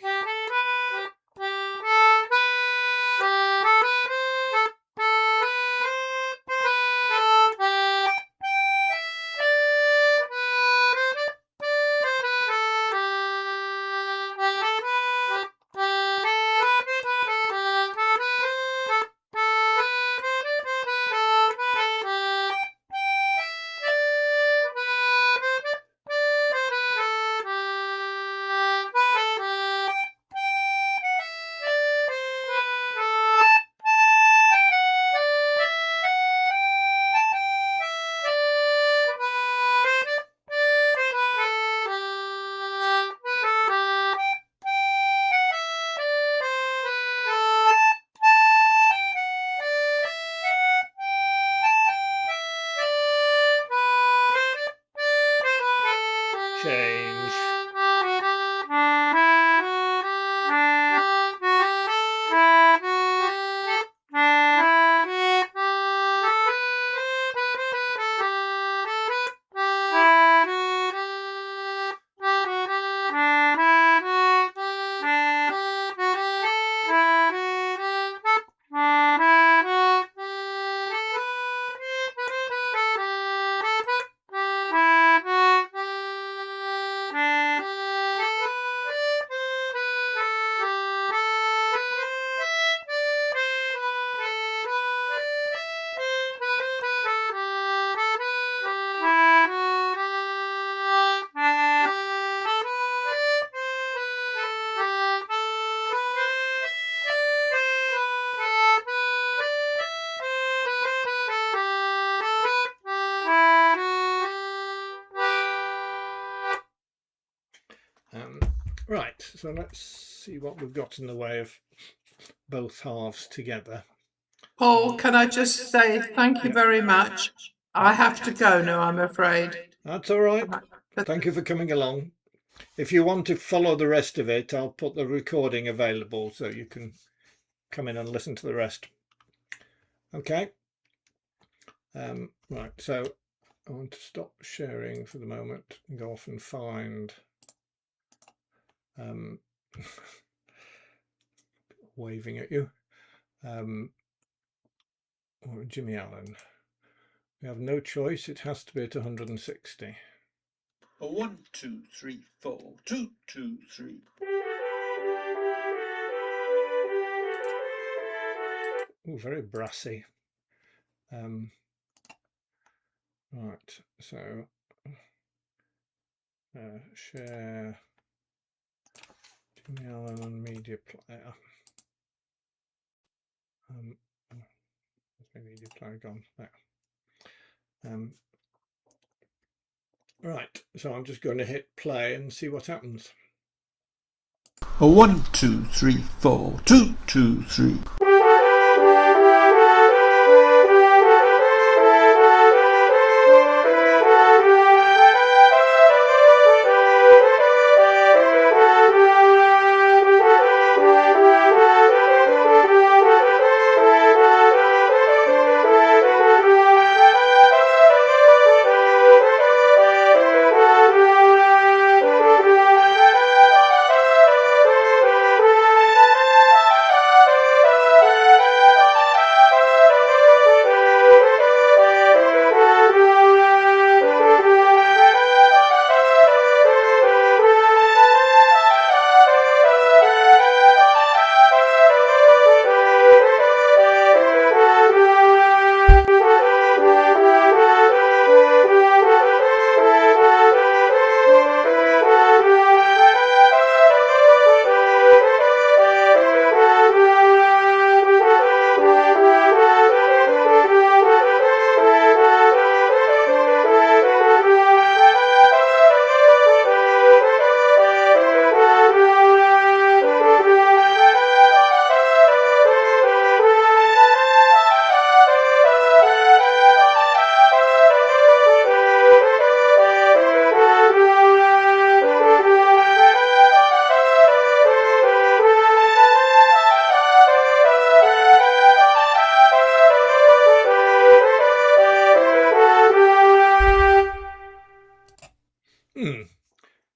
Speaker 1: Change. Right, so let's see what we've got in the way of both halves together.
Speaker 5: Paul, can I just say thank you very much? I have to go now, I'm afraid.
Speaker 1: That's all right. Thank you for coming along. If you want to follow the rest of it, I'll put the recording available so you can come in and listen to the rest. Okay. Right, so I want to stop sharing for the moment and go off and find waving at you. Or Jimmy Allen. We have no choice, it has to be at 160.
Speaker 4: 1, 2, 3, 4, 2, 2, 3.
Speaker 1: Oh, very brassy. Right, so share Jimmy Allen and media player. Where's my media player gone? There. Right, so I'm just going to hit play and see what happens.
Speaker 4: 1, 2, 3, 4, 2, 2, 3.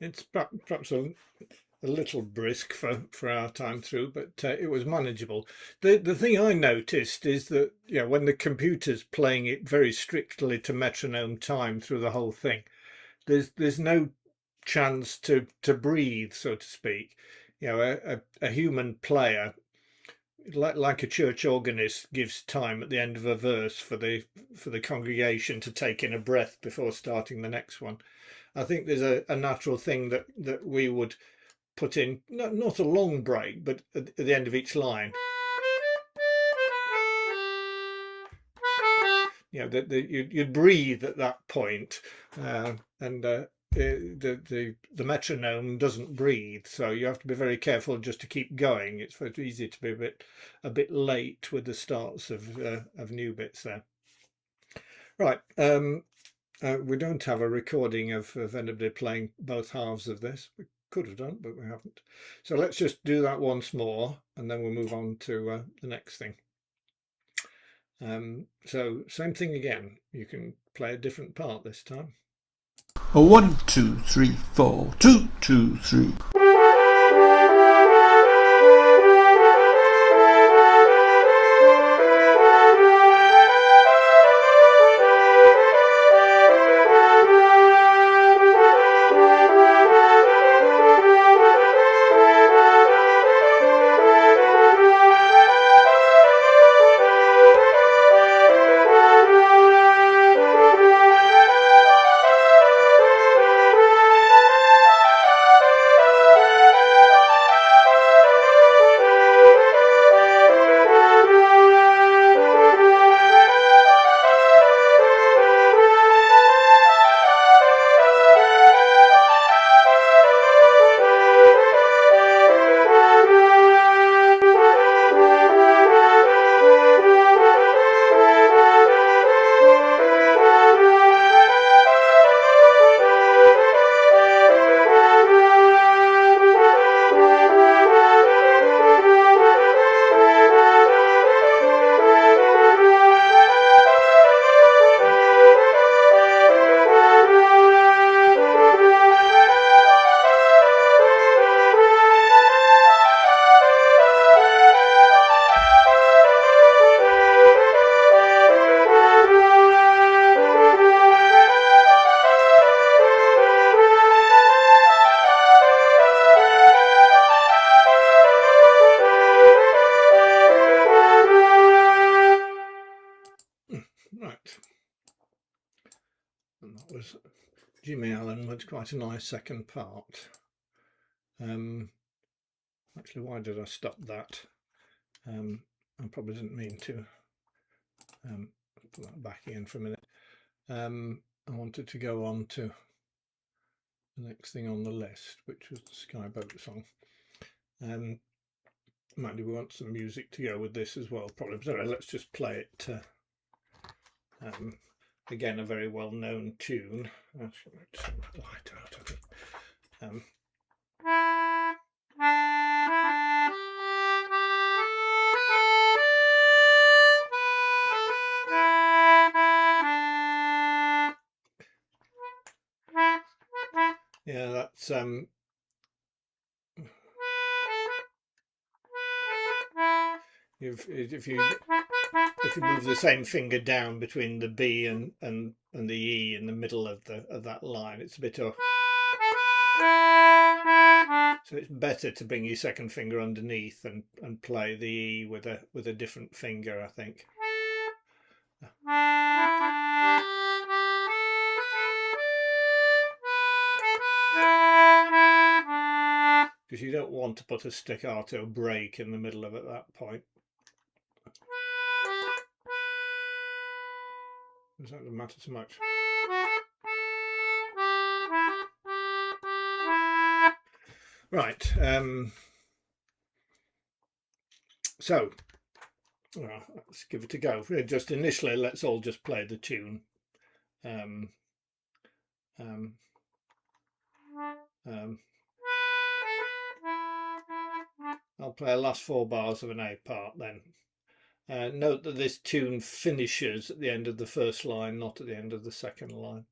Speaker 1: It's perhaps a little brisk for our time through, but it was manageable. The thing I noticed is that when the computer's playing it very strictly to metronome time through the whole thing, there's no chance to breathe, so to speak. A human player, like a church organist, gives time at the end of a verse for the congregation to take in a breath before starting the next one. I think there's a natural thing that we would put in, not a long break, but at the end of each line. You'd breathe at that point, and the metronome doesn't breathe, so you have to be very careful just to keep going. It's very easy to be a bit late with the starts of new bits there. Right. We don't have a recording of anybody playing both halves of this. We could have done, but we haven't. So let's just do that once more, and then we'll move on to the next thing. So same thing again. You can play a different part this time.
Speaker 4: 1, 2, 3, 4, 2, 2, 3.
Speaker 1: it's quite a nice second part. Actually, why did I stop that? I probably didn't mean to. Put that back in for a minute. I wanted to go on to the next thing on the list, which was the Skyboat song. Mandy, we want some music to go with this as well, probably. So let's just play it. Again, a very well-known tune. Actually, turn that light out, I think. Yeah, that's if you move the same finger down between the B and the E in the middle of that line, it's a bit of. So it's better to bring your second finger underneath and play the E with a different finger, I think. Because you don't want to put a staccato break in the middle of it at that point. Does that matter so much? Right. So, well, let's give it a go. Just initially, let's all just play the tune. I'll play the last 4 bars of an A part then. Note that this tune finishes at the end of the first line, not at the end of the second line.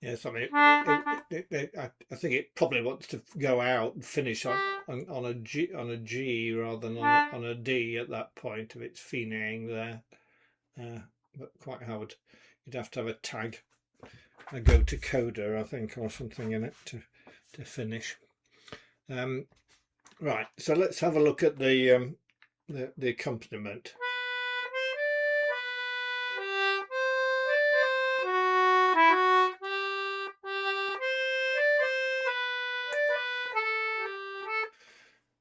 Speaker 1: Yes, I mean, I think it probably wants to go out and finish on a G rather than on a D at that point if it's finang there. But quite hard. You'd have to have a tag, a go to coda, I think, or something in it to finish. Right, so let's have a look at the accompaniment.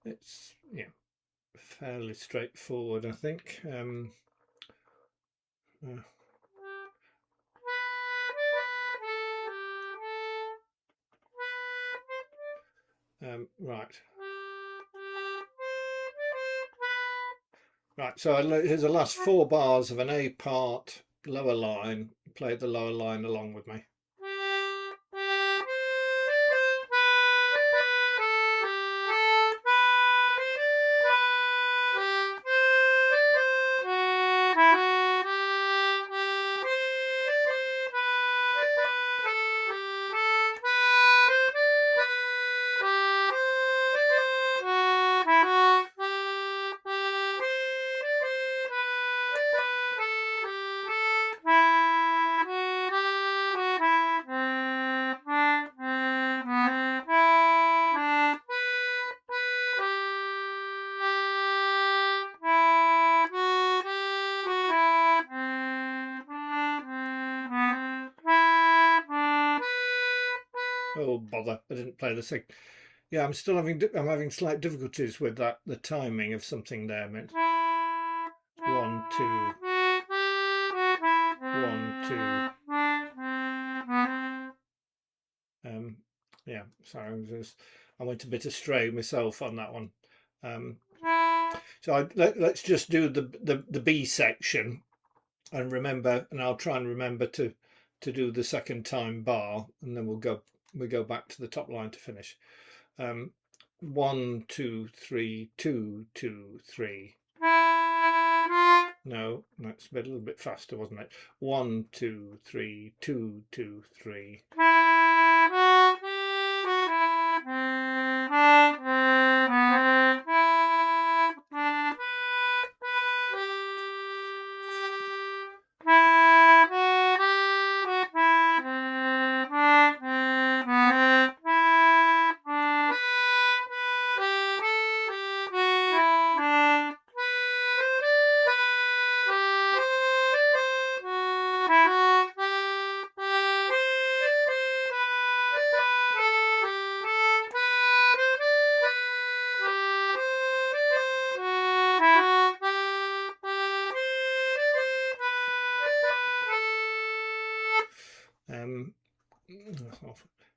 Speaker 1: It's fairly straightforward, I think. Right, so here's the last 4 bars of an A part, lower line. Play the lower line along with me. Oh bother, I didn't play the second. Yeah, I'm having slight difficulties with that, the timing of something there. 1, 2, 1, 2. Yeah, sorry, I went a bit astray myself on that one. So let's just do the B section and remember, and I'll try and remember to do the second time bar, and then we go back to the top line to finish. 1, 2, 3, 2, 2, 3. No, that's a little bit faster, wasn't it? 1, 2, 3, 2, 2, 3.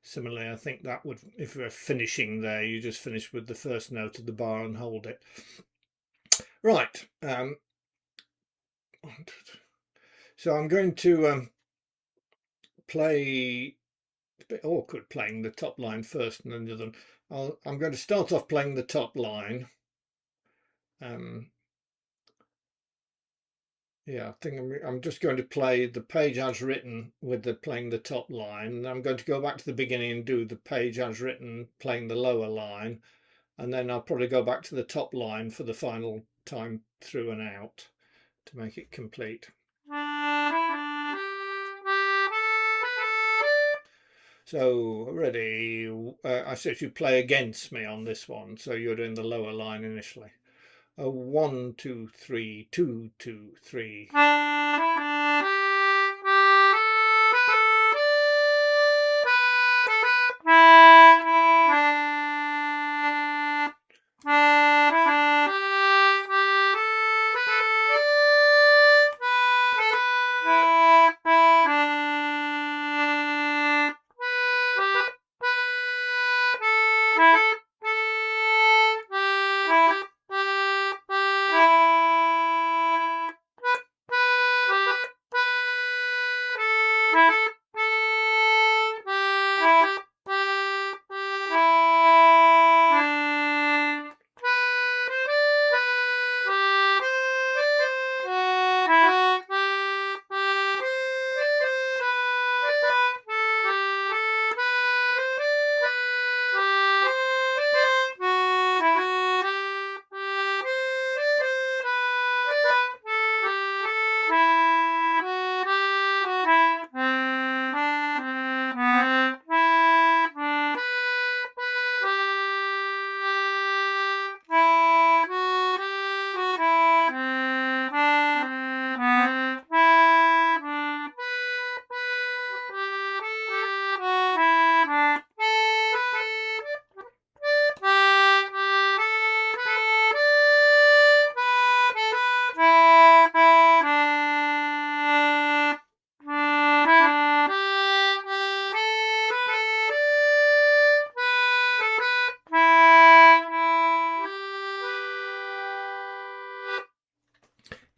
Speaker 1: Similarly, I think that would, if you're finishing there, you just finish with the first note of the bar and hold it. Right. So I'm going to play. It's a bit awkward playing the top line first and then the other one. I'm going to start off playing the top line. Yeah, I think I'm just going to play the page as written with playing the top line. And I'm going to go back to the beginning and do the page as written playing the lower line. And then I'll probably go back to the top line for the final time through and out to make it complete. So ready, I said you play against me on this one, so you're doing the lower line initially. 1, 2, 3, 2, 2, 3.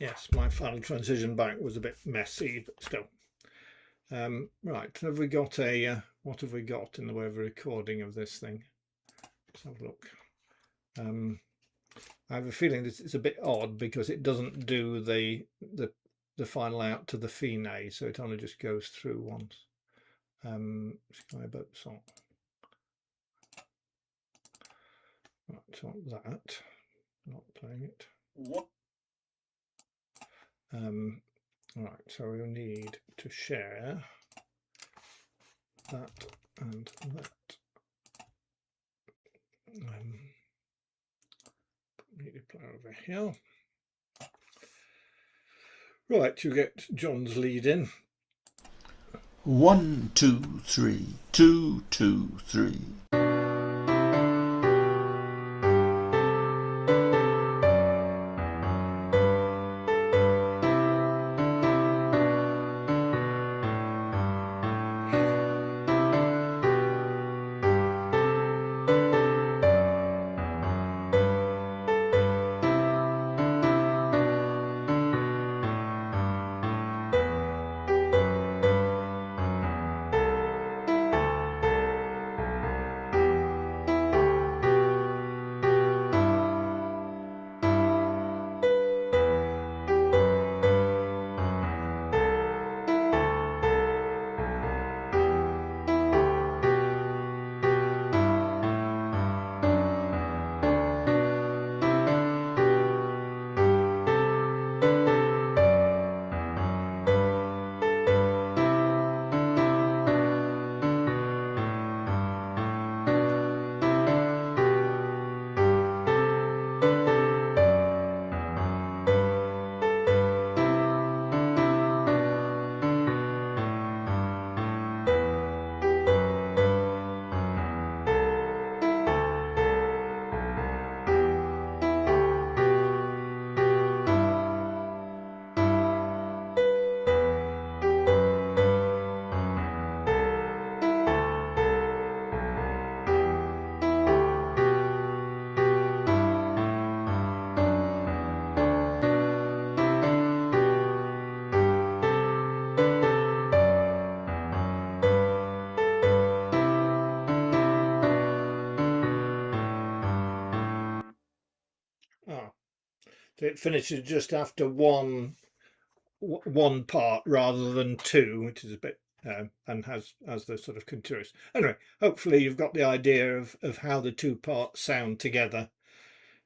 Speaker 1: Yes, my final transition back was a bit messy, but still. Right, have we got what have we got in the way of a recording of this thing? Let's have a look. I have a feeling this is a bit odd because it doesn't do the final out to the fine, so it only just goes through once. Skyboat song. Right, so that. Not playing it.
Speaker 2: What?
Speaker 1: Right, so we'll need to share that and that. Need to play over here. Right, you get John's lead in.
Speaker 4: 1, 2, 3, 2, 2, 3.
Speaker 1: So it finishes just after one part rather than two, which is a bit and has the sort of continuous. Anyway, hopefully you've got the idea of how the two parts sound together.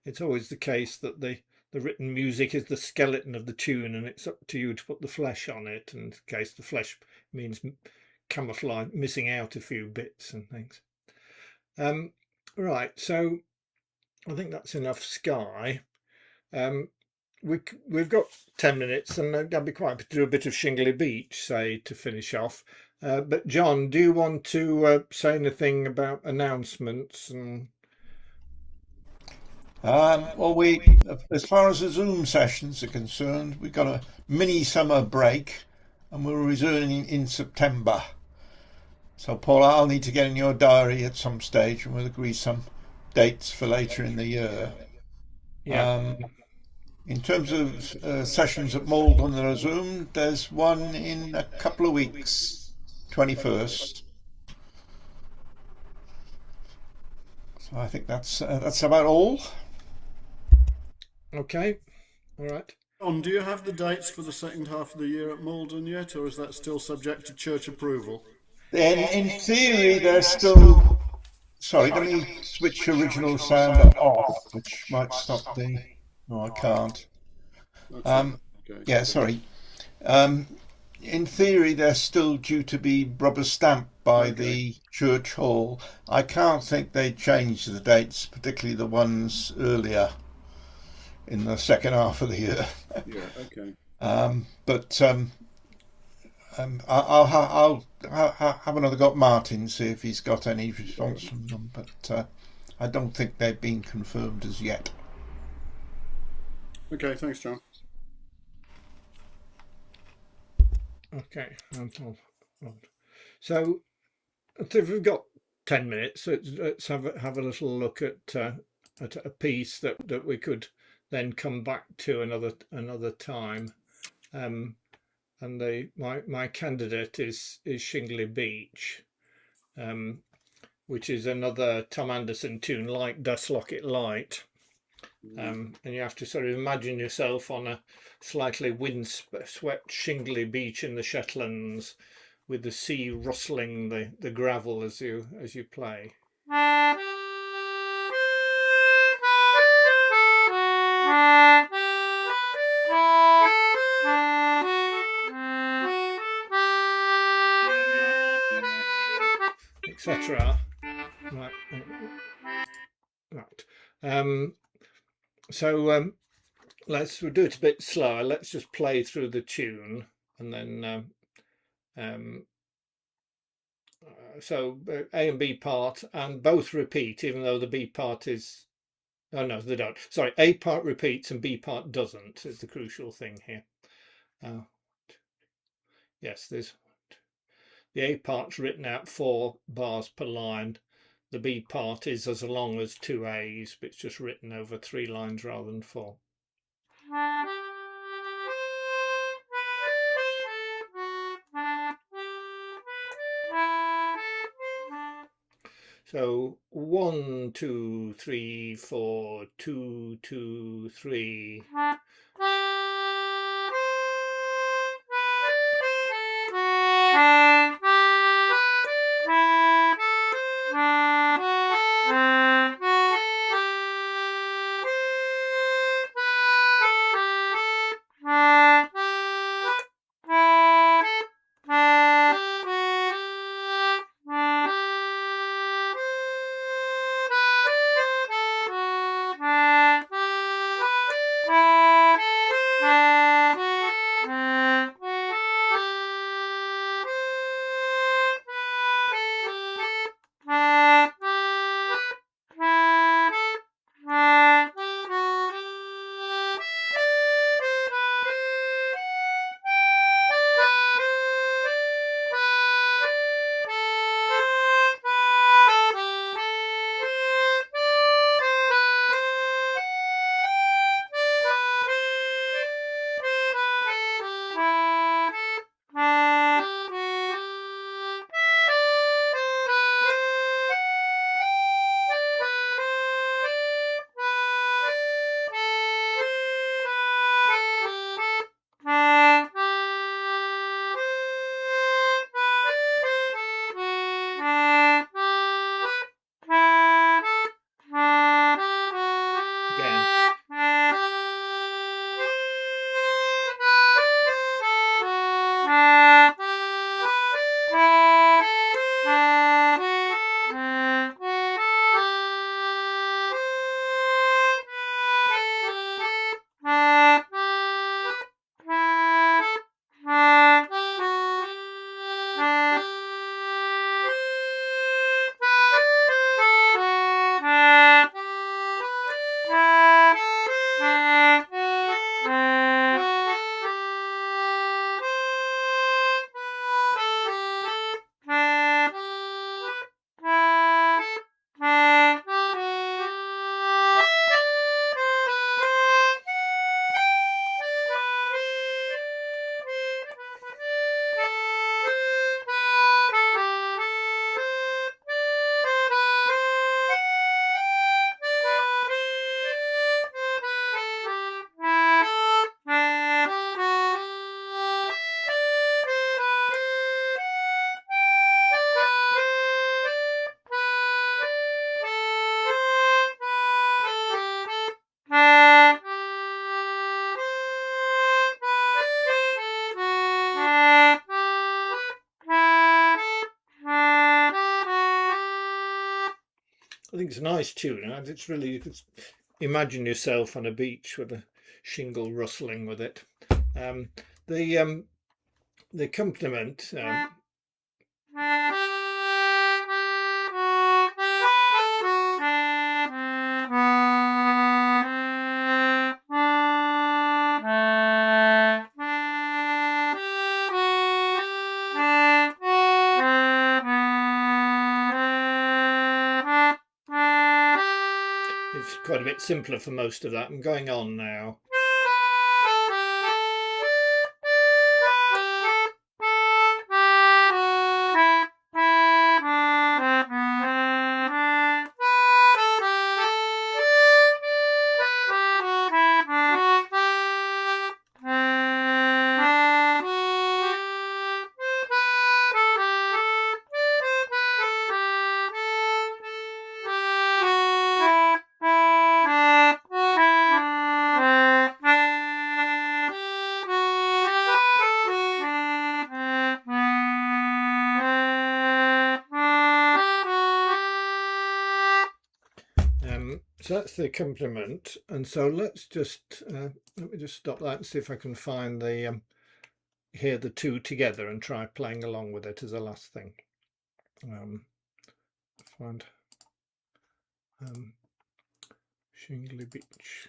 Speaker 1: It's always the case that the written music is the skeleton of the tune, and it's up to you to put the flesh on it. And in case the flesh means camouflage, missing out a few bits and things. Right, so I think that's enough Sky. We've got 10 minutes, and I'd be quite happy to do a bit of Shingley Beach, say, to finish off. But John, do you want to say anything about announcements? And
Speaker 2: well, as far as the Zoom sessions are concerned, we've got a mini summer break, and we're resuming in September. So, Paul, I'll need to get in your diary at some stage, and we'll agree some dates for later in the year.
Speaker 1: yeah,
Speaker 2: In terms of sessions at Mould on the Zoom, there's one in a couple of weeks, 21st. So I think that's about all.
Speaker 1: okay, all right.
Speaker 3: John, do you have the dates for the second half of the year at Malden yet, or is that still subject to church approval?
Speaker 2: Then, in theory, they're still. Sorry, let me switch original sound off, which might stop the. No, I can't.
Speaker 3: Okay.
Speaker 2: Yeah, sorry. In theory, they're still due to be rubber stamped by the church hall. I can't think they changed the dates, particularly the ones earlier in the second half of the year.
Speaker 3: Yeah, okay.
Speaker 2: But I'll have another go at Martin, see if he's got any response from them. But I don't think they've been confirmed as yet.
Speaker 3: Okay, thanks, John.
Speaker 1: Okay, so if we've got 10 minutes, let's have a little look at a piece that we could then come back to another time. And my candidate is Shingley Beach, which is another Tom Anderson tune, like Dust Locket Light. And you have to sort of imagine yourself on a slightly windswept shingly beach in the Shetlands, with the sea rustling the gravel as you play. Etc. Right. So we'll do it a bit slower. Let's just play through the tune, and then so A and B part, and both repeat, even though the B part is. Oh no, they don't. Sorry, A part repeats and B part doesn't. Is the crucial thing here. Yes, there's the A part's written out 4 bars per line. The B part is as long as 2 A's, but it's just written over 3 lines rather than 4. So 1, 2, 3, 4, 2, 2, 3. I think it's a nice tune. And it's really, you could imagine yourself on a beach with a shingle rustling with it. The accompaniment. It's quite a bit simpler for most of that. I'm going on now. So that's the accompaniment, and so let's just let me just stop that and see if I can find the hear the two together and try playing along with it as a last thing. Find Shingly Beach.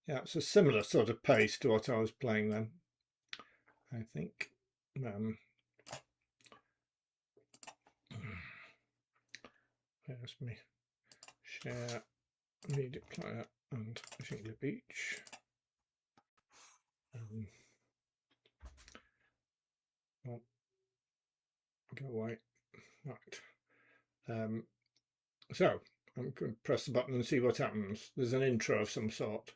Speaker 1: Yeah, it's a similar sort of pace to what I was playing then, I think. There's me share media player and Shingly Beach. Well, go away. Right. So I'm going to press the button and see what happens. There's an intro of some sort.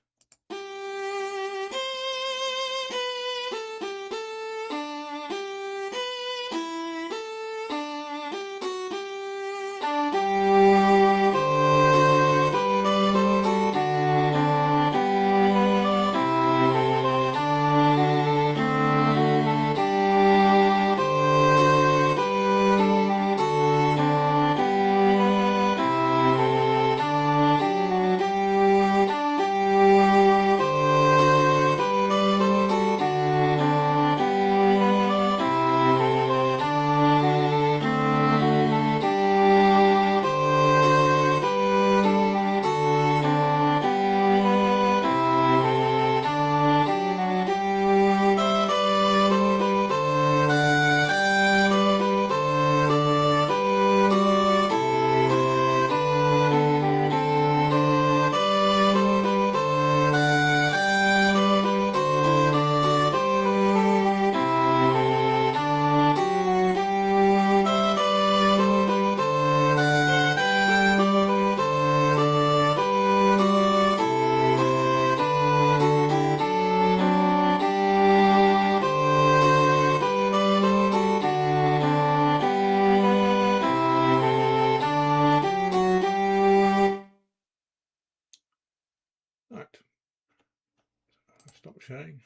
Speaker 1: Stop sharing.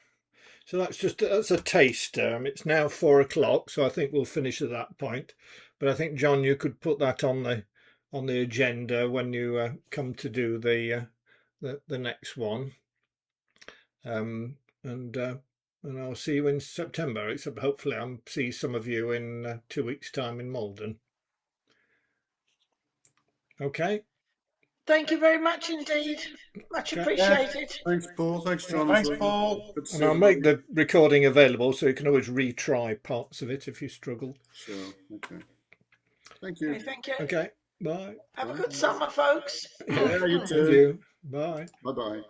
Speaker 1: So that's a taster. It's now 4 o'clock, so I think we'll finish at that point. But I think, John, you could put that on the agenda when you come to do the next one. And I'll see you in September. Except hopefully I'll see some of you in 2 weeks' time in Malden. Okay.
Speaker 6: Thank you very much indeed. Much appreciated.
Speaker 3: Thanks, Paul. Thanks, John.
Speaker 2: Thanks, Paul.
Speaker 1: And I'll make the recording available so you can always retry parts of it if you struggle.
Speaker 3: Sure. Okay. Thank you.
Speaker 6: Okay, thank you.
Speaker 1: Okay. Bye.
Speaker 6: Have a good summer, folks.
Speaker 3: Yeah, you too.
Speaker 1: Thank you. Bye.
Speaker 3: Bye-bye.